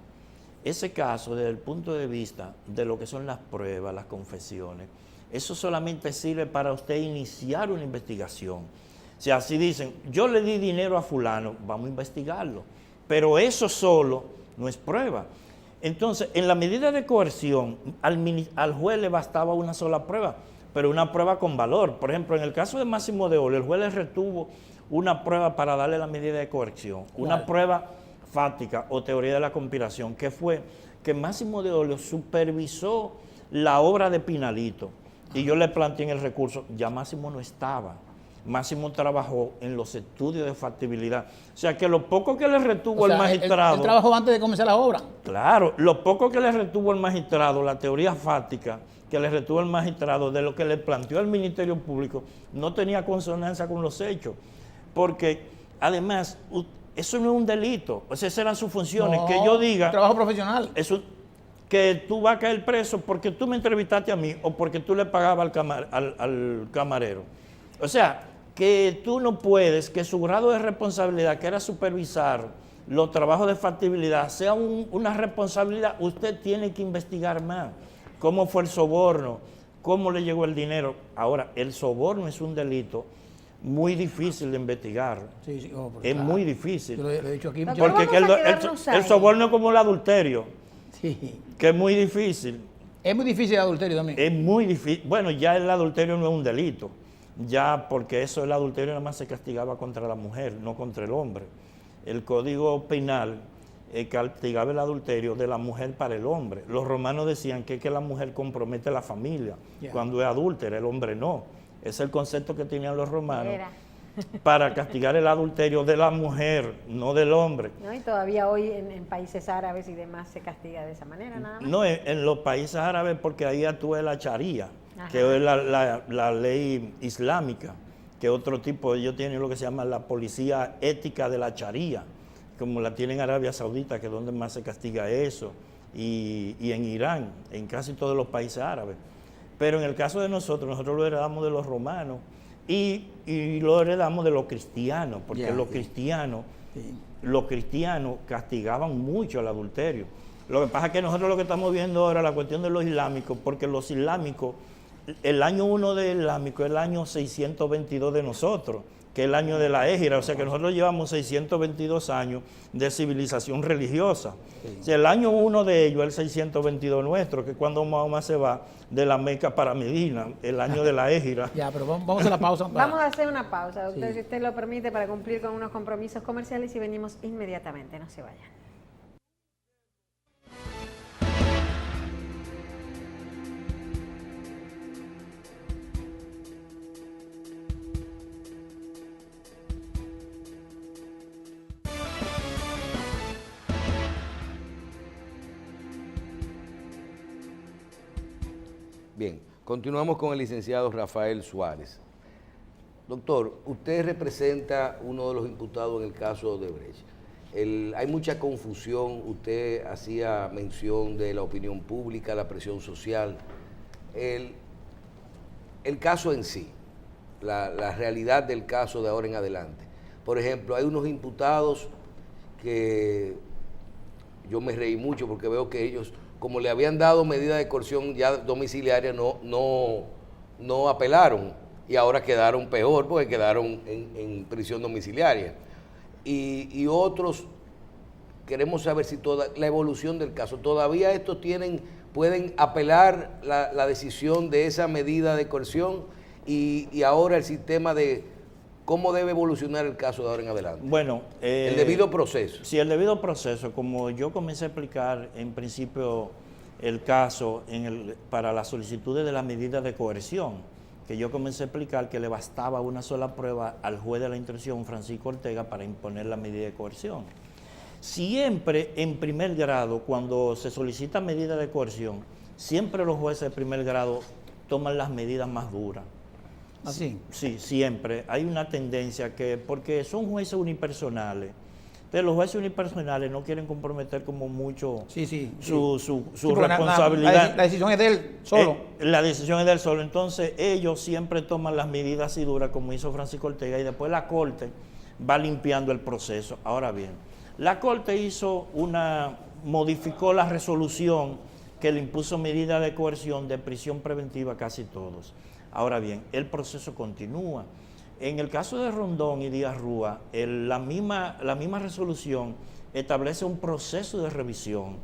Ese caso, desde el punto de vista de lo que son las pruebas, las confesiones, eso solamente sirve para usted iniciar una investigación. O sea, si dicen, yo le di dinero a fulano, vamos a investigarlo. Pero eso solo no es prueba. Entonces, en la medida de coerción, al juez le bastaba una sola prueba, pero una prueba con valor. Por ejemplo, en el caso de Máximo de Olio, el juez le retuvo una prueba para darle la medida de coerción, una prueba fáctica o teoría de la conspiración, que fue que Máximo de Olio supervisó la obra de Pinalito. Y yo le planteé en el recurso, ya Máximo no estaba. Máximo trabajó en los estudios de factibilidad. O sea, que lo poco que le retuvo el magistrado... Él trabajó antes de comenzar la obra. Claro, lo poco que le retuvo el magistrado, la teoría fáctica que le retuvo el magistrado de lo que le planteó el Ministerio Público, no tenía consonancia con los hechos. Porque, además, Eso no es un delito. O sea, esas eran sus funciones. No, Que yo diga, trabajo profesional. eso, que tú vas a caer preso porque tú me entrevistaste a mí o porque tú le pagabas al camarero. O sea, que tú no puedes, que su grado de responsabilidad, que era supervisar los trabajos de factibilidad, sea una responsabilidad. Usted tiene que investigar más. ¿Cómo fue el soborno? ¿Cómo le llegó el dinero? Ahora, el soborno es un delito muy difícil de investigar. Sí, sí, Es claro. muy difícil. Yo lo he dicho aquí. Doctor, Porque vamos a el quedarnos ahí. soborno es como el adulterio, Sí. que es muy difícil. Es muy difícil el adulterio también. Es muy difícil. Bueno, ya el adulterio no es un delito. Ya porque eso, el adulterio nada más se castigaba contra la mujer, no contra el hombre. El Código Penal castigaba el adulterio de la mujer para el hombre. Los romanos decían que la mujer compromete la familia Yeah. cuando es adúltera, el hombre no. Ese es el concepto que tenían los romanos Era. para castigar el adulterio de la mujer, no del hombre. ¿No? Y todavía hoy en países árabes y demás se castiga de esa manera, nada más. No, en los países árabes, porque ahí actúa la charía, Ajá. que es la ley islámica, que otro tipo, ellos tienen lo que se llama la policía ética de la charía, como la tienen en Arabia Saudita, que es donde más se castiga eso, y en Irán, en casi todos los países árabes. Pero en el caso de nosotros lo heredamos de los romanos y lo heredamos de los cristianos, porque Ya, los sí. cristianos... Sí. Los cristianos castigaban mucho el adulterio. Lo que pasa es que nosotros lo que estamos viendo ahora es la cuestión de los islámicos, porque los islámicos, el año 1 del islámico es el año 622 de nosotros, que es el año de la égira, o sea que nosotros llevamos 622 años de civilización religiosa. Sí. O sea, el año 1 de ellos es el 622 nuestro, que es cuando Mahoma se va de la Meca para Medina, el año de la égira. Ya, pero vamos a la pausa. Vamos a hacer una pausa, doctor, Sí. si usted lo permite, para cumplir con unos compromisos comerciales y venimos inmediatamente, no se vayan. Bien, continuamos con el licenciado Rafael Suárez. Doctor, usted representa uno de los imputados en el caso de Odebrecht. Hay mucha confusión, usted hacía mención de la opinión pública, la presión social. El caso en sí, la realidad del caso de ahora en adelante. Por ejemplo, hay unos imputados que yo me reí mucho porque veo que ellos, como le habían dado medida de coerción ya domiciliaria, no apelaron y ahora quedaron peor porque quedaron en prisión domiciliaria. Y otros, queremos saber si la evolución del caso, todavía estos pueden apelar la decisión de esa medida de coerción y ahora el sistema de cómo debe evolucionar el caso de ahora en adelante. Bueno, el debido proceso. Sí, el debido proceso, como yo comencé a explicar en principio el caso para las solicitudes de la medida de coerción, que yo comencé a explicar que le bastaba una sola prueba al juez de la instrucción, Francisco Ortega, para imponer la medida de coerción. Siempre en primer grado, cuando se solicita medida de coerción, siempre los jueces de primer grado toman las medidas más duras. Así. Sí, siempre. Hay una tendencia porque son jueces unipersonales. Entonces los jueces unipersonales no quieren comprometer como mucho su porque responsabilidad. La decisión es de él solo. La decisión es de él solo. Entonces ellos siempre toman las medidas así duras como hizo Francisco Ortega y después la Corte va limpiando el proceso. Ahora bien, la Corte modificó la resolución que le impuso medida de coerción de prisión preventiva a casi todos. Ahora bien, el proceso continúa. En el caso de Rondón y Díaz Rúa, la misma resolución establece un proceso de revisión.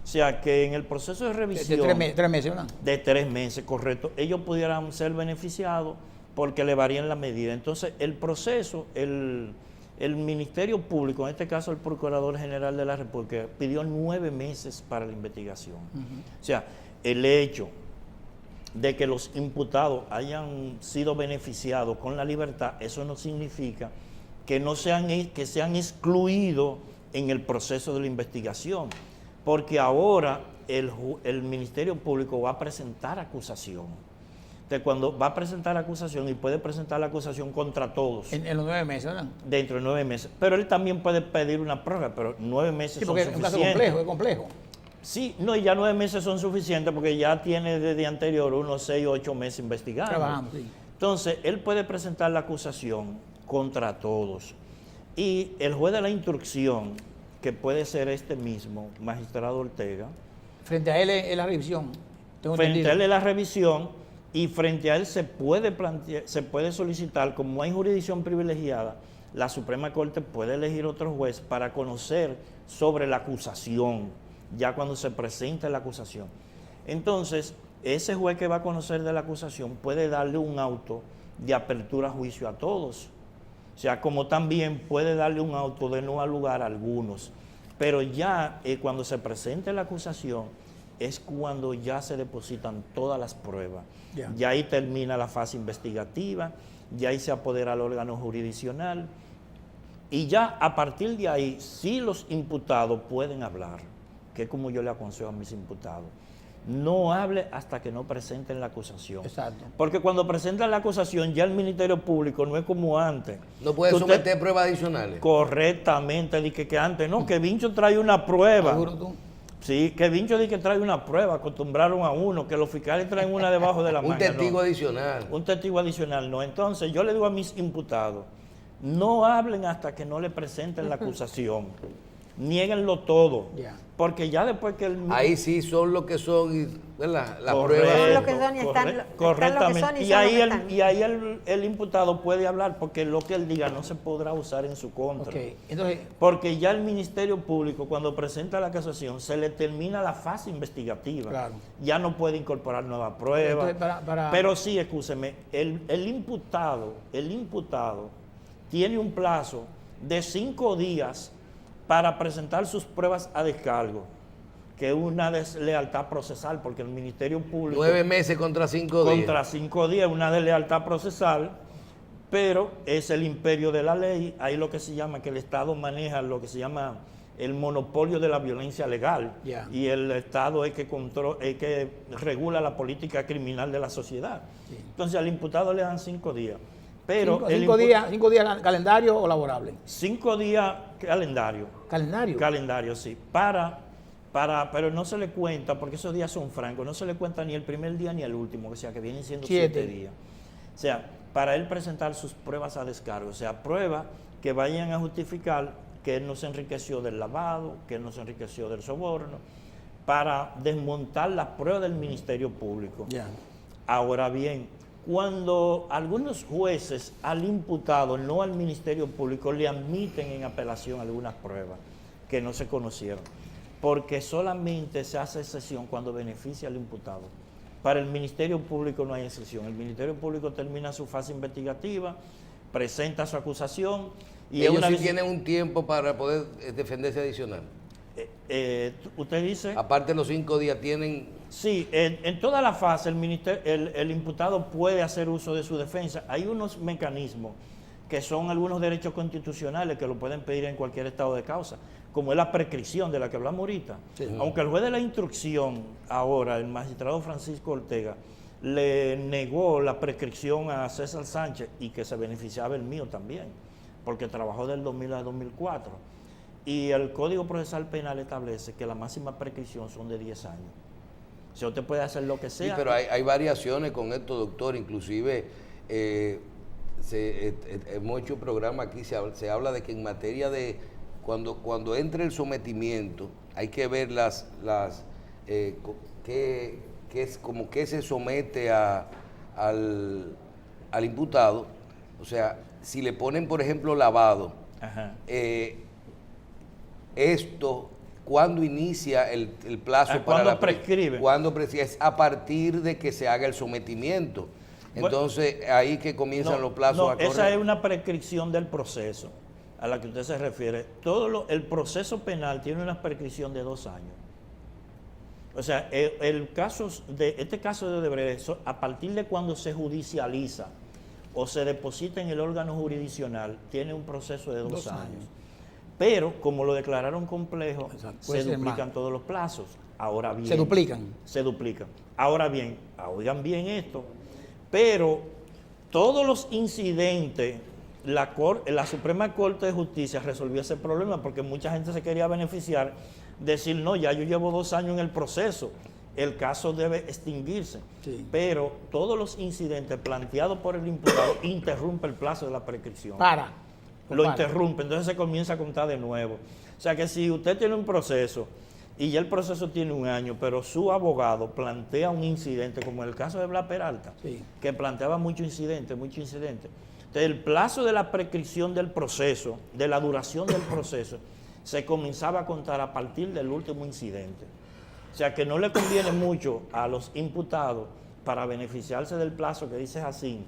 O sea, que en el proceso de revisión... De 3 meses, ¿verdad? De 3 meses, correcto. Ellos pudieran ser beneficiados porque le varían la medida. Entonces, el proceso, el Ministerio Público, en este caso el Procurador General de la República, pidió 9 meses para la investigación. O sea, el hecho de que los imputados hayan sido beneficiados con la libertad, eso no significa que sean excluidos en el proceso de la investigación, porque ahora el Ministerio Público va a presentar acusación. Entonces, cuando va a presentar la acusación, y puede presentar la acusación contra todos En los 9 meses, ¿verdad? dentro de 9 meses. Pero él también puede pedir una prórroga, pero 9 meses Sí, son porque es un caso suficientes. complejo, es complejo. Sí, no, y ya 9 meses son suficientes porque ya tiene desde anterior unos 6 o 8 meses investigando. Trabajando, sí. Entonces, él puede presentar la acusación contra todos. Y el juez de la instrucción, que puede ser este mismo, magistrado Ortega, Frente a él es la revisión. Tengo frente entendido. a él es la revisión y frente a él se puede solicitar, como hay jurisdicción privilegiada, la Suprema Corte puede elegir otro juez para conocer sobre la acusación, ya cuando se presente la acusación. Entonces, ese juez que va a conocer de la acusación puede darle un auto de apertura a juicio a todos. O sea, como también puede darle un auto de no al lugar a algunos. Pero ya cuando se presente la acusación es cuando ya se depositan todas las pruebas. Ya. Ya ahí termina la fase investigativa, ya ahí se apodera el órgano jurisdiccional y ya a partir de ahí sí los imputados pueden hablar, que es como yo le aconsejo a mis imputados. No hable hasta que no presenten la acusación. Exacto. Porque cuando presentan la acusación ya el Ministerio Público no es como antes. No puede Que usted- someter pruebas adicionales. Correctamente, di que antes, no, que Vincho trae una prueba. ¿Seguro tú? Sí, que Vincho di que trae una prueba, acostumbraron a uno, que los fiscales traen una debajo de la manga. Un testigo no. adicional. Un testigo adicional, no. Entonces, yo le digo a mis imputados, no hablen hasta que no le presenten la acusación. Niéguenlo todo. Ya. Porque ya después que el... Ahí sí son lo que son, ¿verdad? La Correcto, prueba. Son lo que son y están lo que correctamente. son y Y son lo ahí, que están. y ahí el imputado puede hablar porque lo que él diga no se podrá usar en su contra. Ok. Entonces, Porque ya el Ministerio Público, cuando presenta la acusación, se le termina la fase investigativa. Claro. Ya no puede incorporar nuevas pruebas. Entonces, para- Pero sí, escúcheme, el imputado tiene un plazo de 5 días para presentar sus pruebas a descargo, que es una deslealtad procesal, porque el Ministerio Público... 9 meses contra 5 días. Contra 5 días, una deslealtad procesal, pero es el imperio de la ley. Ahí lo que se llama, que el Estado maneja lo que se llama el monopolio de la violencia legal. Ya. Y el Estado es que regula la política criminal de la sociedad. Sí. Entonces al imputado le dan 5 días. Pero el 5 días calendario o laborable. 5 días calendario. Calendario. Calendario, sí. Pero no se le cuenta, porque esos días son francos, no se le cuenta ni el primer día ni el último, o sea, que vienen siendo 7 días. O sea, para él presentar sus pruebas a descargo, o sea, pruebas que vayan a justificar que él no se enriqueció del lavado, que él no se enriqueció del soborno, para desmontar las pruebas del Ministerio Público. Ya. Ahora bien, cuando algunos jueces al imputado, no al Ministerio Público, le admiten en apelación algunas pruebas que no se conocieron, porque solamente se hace excepción cuando beneficia al imputado. Para el Ministerio Público no hay excepción. El Ministerio Público termina su fase investigativa, presenta su acusación y Ellos una sí vez- tienen un tiempo para poder defenderse adicional. usted dice... Aparte de los 5 días tienen... Sí, en toda la fase el imputado puede hacer uso de su defensa. Hay unos mecanismos que son algunos derechos constitucionales que lo pueden pedir en cualquier estado de causa, como es la prescripción de la que hablamos ahorita. Sí. Aunque el juez de la instrucción, ahora, el magistrado Francisco Ortega, le negó la prescripción a César Sánchez y que se beneficiaba el mío también, porque trabajó del 2000 al 2004. Y el Código Procesal Penal establece que la máxima prescripción son de 10 años. O sea, usted puede hacer lo que sea. Sí, pero hay variaciones con esto, doctor. Inclusive hemos hecho un programa aquí, se habla de que en materia de cuando entre el sometimiento hay que ver como que se somete al imputado. O sea, si le ponen, por ejemplo, lavado, Ajá. esto, ¿cuándo inicia el plazo para ¿Cuándo la prescribe? ¿Cuándo prescribe? Es a partir de que se haga el sometimiento. Entonces, ahí que comienzan los plazos a correr. Esa es una prescripción del proceso a la que usted se refiere. El proceso penal tiene una prescripción de 2 años. O sea, este caso de Odebrecht, a partir de cuando se judicializa o se deposita en el órgano jurisdiccional, tiene un proceso de 2 años. Pero, como lo declararon complejo, Exacto. se Puede ser duplican más. todos los plazos. Ahora bien, Se duplican. se duplican. Ahora bien, oigan bien esto, Pero todos los incidentes, la Suprema Corte de Justicia resolvió ese problema porque mucha gente se quería beneficiar, decir, no, ya yo llevo 2 años en el proceso, el caso debe extinguirse. Sí. Pero todos los incidentes planteados por el imputado interrumpe el plazo de la prescripción. Lo interrumpe, entonces se comienza a contar de nuevo. O sea que si usted tiene un proceso y ya el proceso tiene 1 año, pero su abogado plantea un incidente, como en el caso de Blas Peralta, Sí. que planteaba muchos incidentes. Entonces el plazo de la prescripción del proceso, de la duración del proceso, se comenzaba a contar a partir del último incidente. O sea que no le conviene mucho a los imputados para beneficiarse del plazo que dice así,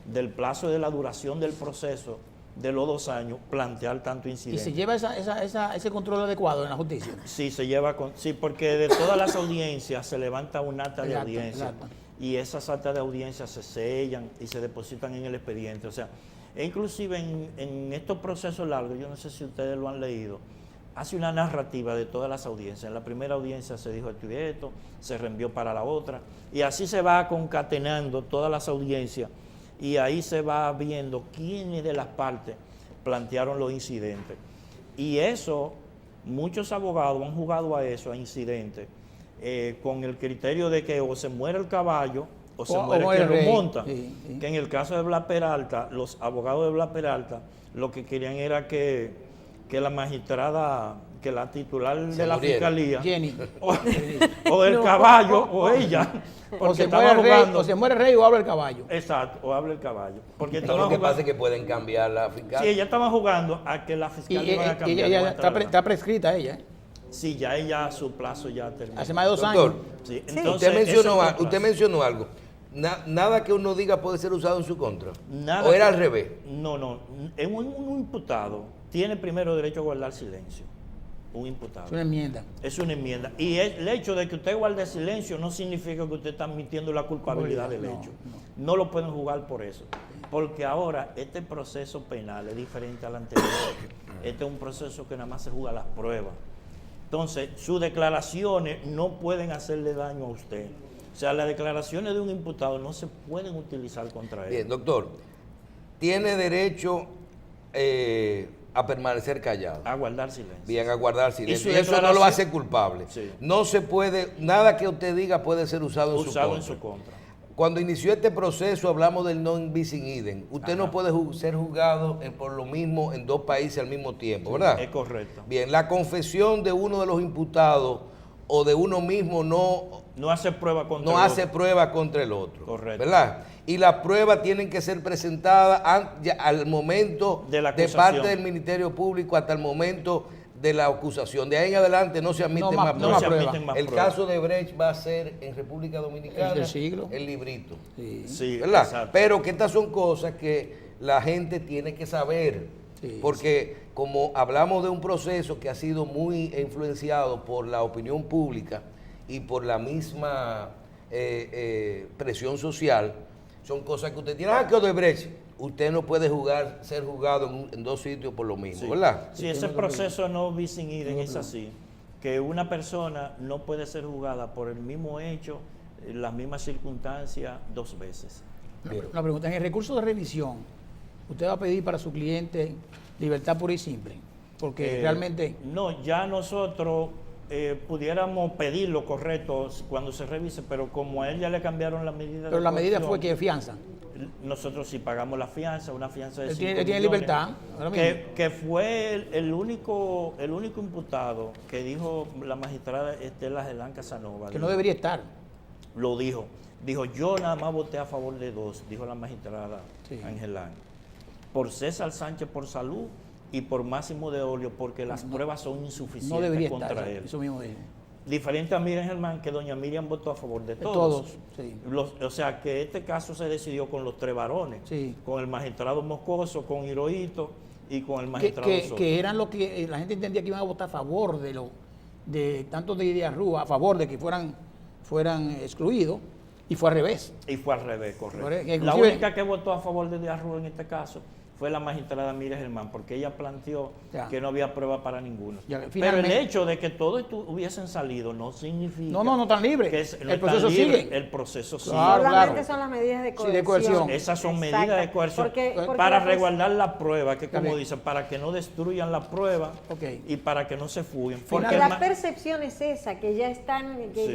del plazo de la duración del proceso de los 2 años, plantear tanto ¿Y incidente. se lleva ese control adecuado en la justicia? Sí, se lleva sí, porque de todas las audiencias se levanta un acta de audiencia. Exacto. Y esas actas de audiencia se sellan y se depositan en el expediente. O sea, e inclusive en estos procesos largos, yo no sé si ustedes lo han leído, hace una narrativa de todas las audiencias. En la primera audiencia se dijo esto y esto, se reenvió para la otra, y así se va concatenando todas las audiencias, y ahí se va viendo quiénes de las partes plantearon los incidentes. Y eso, muchos abogados han jugado a eso, a incidentes, con el criterio de que o se muere el caballo o se muere quien lo monta. Sí, sí. Que en el caso de Blas Peralta, los abogados de Blas Peralta lo que querían era que la magistrada, que la titular de la muriera. fiscalía, Jenny. o el caballo, o ella, porque O se, estaba muere el rey, jugando. o se muere el rey o habla el caballo. Exacto, o habla el caballo. Porque No, estaba lo que jugando. pasa es que pueden cambiar la fiscal. Sí, ella estaba jugando a que la Y fiscalía iba a cambiar. ella iba a está, entrar. está prescrita ella. Sí, ya ella, su plazo ya terminó. Hace más de 2 Doctor, años. Sí, Sí. entonces, Usted mencionó algo. Nada que uno diga puede ser usado en su contra. Nada ¿O era que- al revés? No. Un imputado tiene primero derecho a guardar silencio. Un imputado. Es una enmienda. Es una enmienda. Y el hecho de que usted guarde silencio no significa que usted está admitiendo la culpabilidad del No, hecho. No lo pueden jugar por eso. Porque ahora este proceso penal es diferente al anterior. Este es un proceso que nada más se juega las pruebas. Entonces, sus declaraciones no pueden hacerle daño a usted. O sea, las declaraciones de un imputado no se pueden utilizar contra él. Bien, doctor. Tiene derecho a permanecer callado. A guardar silencio. Bien, a guardar silencio. Y Y su eso no lo declaración- hace culpable. Sí. No se puede, nada que usted diga puede ser usado en su Usado contra. en su contra. Cuando inició este proceso hablamos del non bis in idem. Usted no puede ser juzgado por lo mismo en 2 países al mismo tiempo, ¿verdad? Es correcto. Bien, la confesión de uno de los imputados o de uno mismo No hace prueba contra no el hace otro. prueba contra el otro. Correcto. ¿Verdad? Y las pruebas tienen que ser presentadas al momento De la de acusación. parte del Ministerio Público hasta el momento de la acusación. De ahí en adelante no se admiten No más más- No pruebas. se prueba. admiten más El pruebas. caso de Brecht va a ser en República Dominicana El del siglo. el librito. Sí. Sí, ¿Verdad? exacto. Pero que estas son cosas que la gente tiene que saber. Sí, Porque como hablamos de un proceso que ha sido muy influenciado por la opinión pública y por la misma presión social, son cosas que usted tiene. Que Odebrecht, usted no puede ser juzgado en 2 sitios por lo mismo, Sí. ¿verdad? Sí, ese proceso no bis in idem es así, que una persona no puede ser juzgada por el mismo hecho, las mismas circunstancias 2 veces. Una pregunta. En el recurso de revisión, ¿usted va a pedir para su cliente libertad pura y simple? Porque realmente... No, ya nosotros pudiéramos pedir lo correcto cuando se revise, pero como a él ya le cambiaron la medida Pero de la medida fue coerción, que fianza. nosotros sí pagamos la fianza, una fianza de Él 5 tiene millones, libertad, ahora mismo. que fue el único imputado que dijo la magistrada Estela Gelán Casanova. Que no debería estar. Lo dijo. Dijo, yo nada más voté a favor de 2, dijo la magistrada Sí. Angelán. Por César Sánchez por salud y por Máximo de Olio porque las pruebas son insuficientes No debería contra estar. él. Eso mismo dijo. Diferente a Miriam Germán, que doña Miriam votó a favor de De todos. todos, sí. O sea, que este caso se decidió con los 3 varones. Sí. Con el magistrado Moscoso, con Hirohito y con el Que, magistrado Soto. que eran lo que la gente entendía que iban a votar a favor de tanto de Díaz Rúa, a favor de que fueran excluidos, y fue al revés. Y fue al revés, correcto. Que La inclusive- única que votó a favor de Díaz Rúa en este caso fue la magistrada Miriam Germán, porque ella planteó Ya. que no había prueba para ninguno. Ya, Pero el finalmente- hecho de que todos hubiesen salido no significa No están libres. que no El están proceso libres. sigue. El proceso sigue. Claro, Solamente claro. son las medidas de Sí, coerción. de coerción. Esas son Exacto. medidas de coerción Porque para la resguardar la prueba, que Está como bien. dicen, para que no destruyan la prueba Ok. y para que no se fuguen. Final- Porque Porque el la ma- percepción es esa, que ya están, Sí.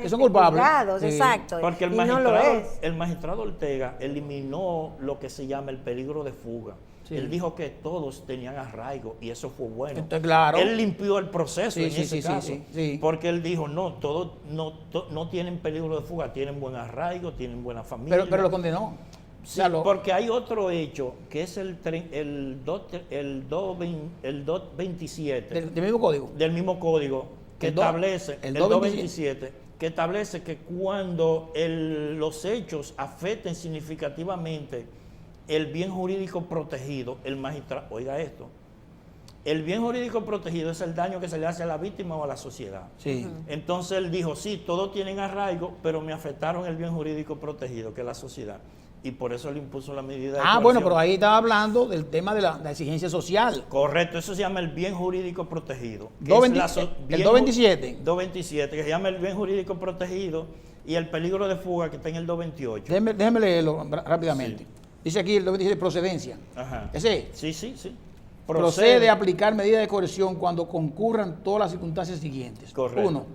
Que son culpables. juzgados, Sí. exacto. Porque el y no magistrado, lo es. el magistrado Ortega eliminó lo que se llama el peligro de fuga. Sí. Él dijo que todos tenían arraigo y eso fue bueno. Entonces, claro. Él limpió el proceso Sí, en sí, ese sí, sí, caso. sí. Porque él dijo, no, todos no tienen peligro de fuga, tienen buen arraigo, tienen buena familia. Pero lo condenó. Sí, O sea, porque hay otro hecho que es el 227 del mismo código. del mismo código que El do- establece el el 227, 227 que establece que cuando los hechos afecten significativamente el bien jurídico protegido, el magistrado, oiga esto, el bien jurídico protegido es el daño que se le hace a la víctima o a la sociedad. Sí. Entonces él dijo, sí, todos tienen arraigo, pero me afectaron el bien jurídico protegido, que es la sociedad. Y por eso le impuso la medida de Bueno, coerción. pero ahí estaba hablando del tema de la exigencia social. Correcto, eso se llama el bien jurídico protegido. que 220 es el 227. 227, que se llama el bien jurídico protegido y el peligro de fuga, que está en el 228. Déjeme leerlo rápidamente. Sí. Dice aquí el 227, procedencia. Ajá. Ese Sí, sí, sí. procede a aplicar medidas de coerción cuando concurran todas las circunstancias siguientes. Correcto. 1.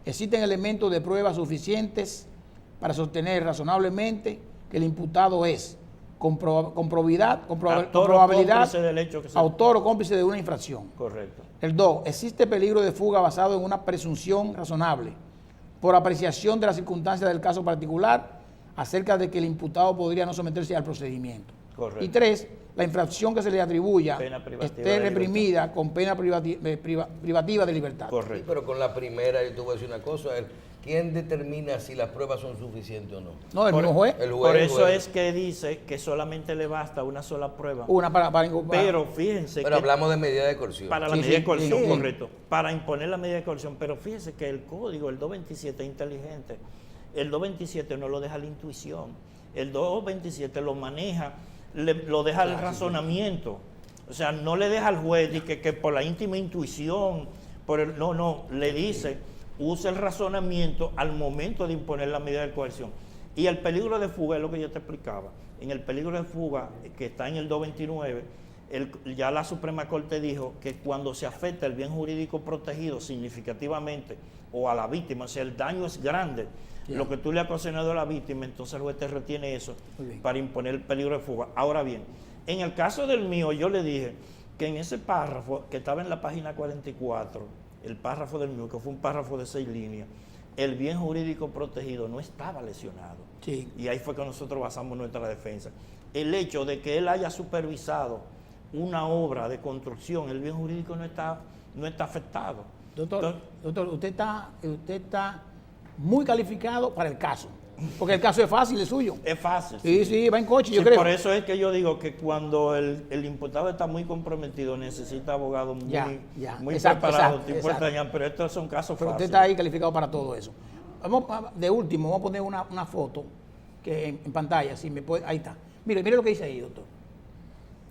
Existen elementos de prueba suficientes para sostener razonablemente que el imputado es con probabilidad, cómplice del hecho que se... autor o cómplice de una infracción. Correcto. El 2. Existe peligro de fuga basado en una presunción razonable por apreciación de las circunstancias del caso particular acerca de que el imputado podría no someterse al procedimiento. Correcto. Y 3. La infracción que se le atribuya Pena privativa esté de reprimida con pena privativa de libertad. Sí, Correcto. pero con la primera, yo te voy a decir una cosa, ¿quién determina si las pruebas son suficientes o no? No, el mismo juez. El Por juez, eso juez. es que dice que solamente le basta una sola prueba. Una para inculpar. Pero fíjense Pero que hablamos de medida de coerción. para la Sí, medida de sí, coerción, sí. correcto. Para imponer la medida de coerción. Pero fíjense que el código, el 227, es inteligente. El 227 no lo deja a la intuición. El 227 lo maneja, lo deja al razonamiento. O sea, no le deja al juez de que por la íntima intuición, no, le dice, usa el razonamiento al momento de imponer la medida de coerción. Y el peligro de fuga es lo que yo te explicaba. En el peligro de fuga, que está en el 229, ya la Suprema Corte dijo que cuando se afecta el bien jurídico protegido significativamente o a la víctima, o sea, el daño es grande, lo que tú le has ocasionado a la víctima, entonces el juez te retiene eso Muy bien. para imponer el peligro de fuga. Ahora bien, en el caso del mío, yo le dije que en ese párrafo que estaba en la página 44, el párrafo del mío, que fue un párrafo de 6 líneas, el bien jurídico protegido no estaba lesionado. Sí. Y ahí fue que nosotros basamos nuestra defensa. El hecho de que él haya supervisado una obra de construcción, el bien jurídico no está afectado. Doctor, usted está muy calificado para el caso. Porque el caso es fácil, es suyo. Es fácil. Sí, va en coche, yo Sí, creo. por eso es que yo digo que cuando el imputado está muy comprometido, necesita abogados muy, muy Exacto, preparados, exacto, tipo exacto. Artañán, pero estos son casos Pero usted fáciles. está ahí calificado para todo eso. De último, vamos a poner una foto que en pantalla, si me puede, ahí está. Mire lo que dice ahí, doctor.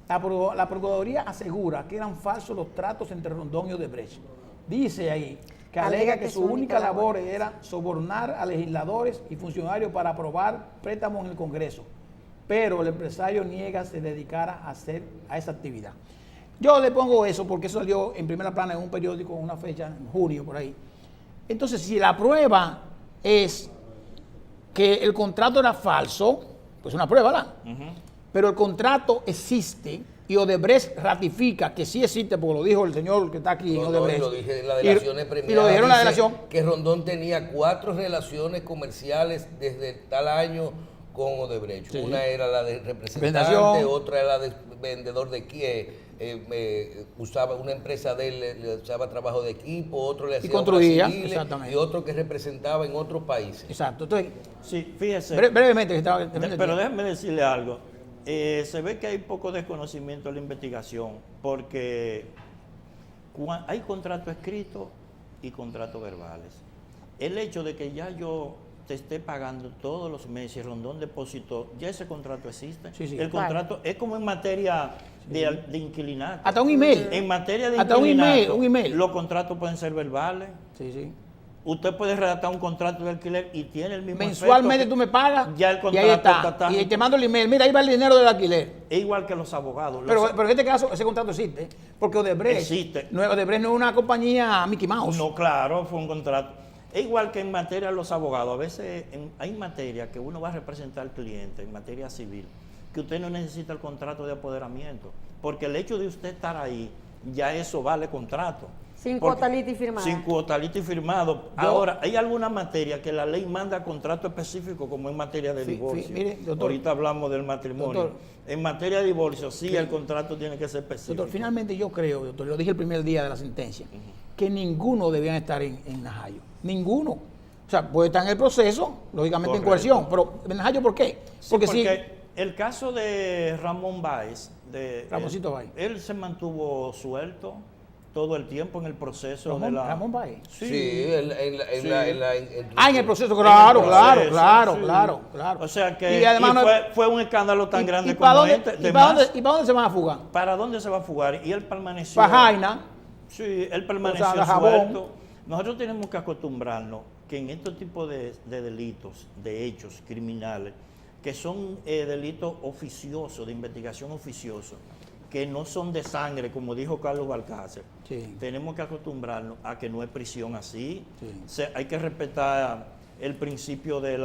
La Procuraduría asegura que eran falsos los tratos entre Rondón y Odebrecht. Dice ahí que alega que su única labor era sobornar a legisladores y funcionarios para aprobar préstamos en el Congreso, pero el empresario niega se dedicara a esa actividad. Yo le pongo eso porque eso salió en primera plana en un periódico en una fecha, en junio, por ahí. Entonces, si la prueba es que el contrato era falso, pues una prueba, ¿verdad? Pero el contrato existe y Odebrecht ratifica que sí existe, porque lo dijo el señor que está aquí en Odebrecht. Lo dije en la delación premiada. Y lo dijeron en la dice delación. Que Rondón tenía 4 relaciones comerciales desde tal año con Odebrecht. Sí. Una era la de representante, Representación. otra era la de vendedor de usaba una empresa de él, le usaba trabajo de equipo, otro le hacía construía, obras civiles, exactamente. y otro que representaba en otros países. Exacto. Entonces, Sí, fíjese. brevemente, que estaba... Pero déjeme decirle algo. Se ve que hay poco desconocimiento en la investigación porque hay contratos escritos y contratos verbales. El hecho de que ya yo te esté pagando todos los meses, Rondón depositó, ya ese contrato existe. Sí, sí. El contrato es como en materia de inquilinato. Hasta un email. En materia de Hasta inquilinato, un email. los contratos pueden ser verbales. Sí, sí. Usted puede redactar un contrato de alquiler y tiene el mismo Mensualmente efecto tú me pagas ya el y contrato ahí está. está Y te mando el email, mira, ahí va el dinero del alquiler. Es igual que los abogados. Pero en este caso ese contrato existe, porque Odebrecht, Existe. Odebrecht no es una compañía Mickey Mouse. No, claro, fue un contrato. Es igual que en materia de los abogados. A veces hay materia que uno va a representar al cliente, en materia civil, que usted no necesita el contrato de apoderamiento, porque el hecho de usted estar ahí, ya eso vale contrato. Sin Porque- cuota liti firmada. Sin cuota liti firmado. Ahora, hay alguna materia que la ley manda contrato específico, como en materia de divorcio. mire, doctor. Ahorita hablamos del matrimonio. Doctor. En materia de divorcio, sí, el contrato tiene que ser específico. Doctor, finalmente yo creo, doctor, lo dije el primer día de la sentencia, que ninguno debían estar en Najayo. Ninguno. O sea, puede estar en el proceso, lógicamente en Correcto. coerción, pero ¿en Najayo por qué? Sí, Porque porque el caso de Ramón Báez, Ramoncito Báez. él se mantuvo suelto todo el tiempo en el proceso de la... Ramón Báez. Sí, en Sí. En el proceso, claro, En el claro, proceso, claro, sí. claro, claro. O sea que y además no- fue un escándalo tan grande ¿para como dónde, este. y De para más, dónde, y para dónde se van a fugar? ¿para dónde se va a fugar? Y él permaneció... Para Jaina. Sí, él permaneció O sea, de Jabón. suelto. Nosotros tenemos que acostumbrarnos que en estos tipos de delitos, de hechos criminales, que son delitos oficiosos, de investigación oficiosa, que no son de sangre, como dijo Carlos Balcácer, Sí. tenemos que acostumbrarnos a que no es prisión así. Sí. Hay que respetar el principio de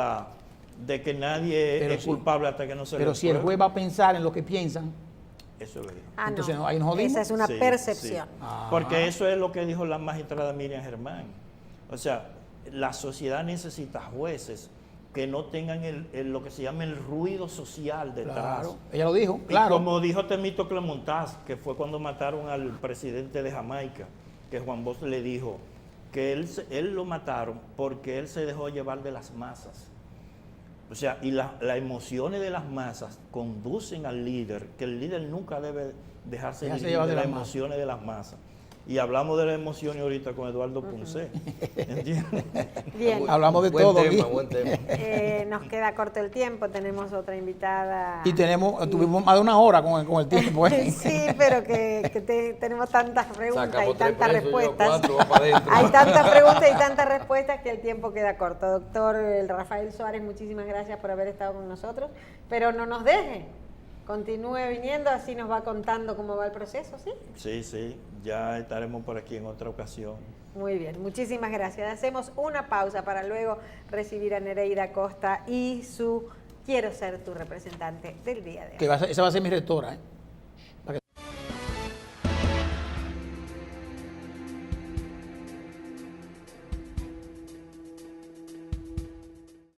que nadie Pero es sí. culpable hasta que no se le Pero si el pruebe. juez va a pensar en lo que piensan, Eso es verdad. Ah, entonces no, ahí nos jodimos. Esa es una Sí, percepción. sí. Ah. Porque eso es lo que dijo la magistrada Miriam Germán. O sea, la sociedad necesita jueces que no tengan lo que se llama el ruido social detrás. claro, ella lo dijo, Y claro. como dijo Temístocle Montaz, que fue cuando mataron al presidente de Jamaica, que Juan Bosch le dijo que él lo mataron porque él se dejó llevar de las masas. O sea, y las emociones de las masas conducen al líder, que el líder nunca debe dejarse Dejarse dirigir llevar de de las las masas. emociones de las masas. Y hablamos de las emociones ahorita con Eduardo Ponce. ¿Entiendes? Bien, Hablamos de buen todo tema, aquí. buen tema. nos queda corto el tiempo, tenemos otra invitada. Y tuvimos más de una hora con el tiempo. Sí, pero tenemos tantas preguntas Sacamos y 3 tantas presos, yo respuestas. 4, va para adentro. Hay tantas preguntas y tantas respuestas que el tiempo queda corto. Doctor Rafael Suárez, muchísimas gracias por haber estado con nosotros, pero no nos deje. Continúe viniendo, así nos va contando cómo va el proceso, ¿sí? Sí, sí, ya estaremos por aquí en otra ocasión. Muy bien, muchísimas gracias. Hacemos una pausa para luego recibir a Nereida Costa y su Quiero ser tu representante del día de hoy. Esa va a ser mi rectora, ¿eh?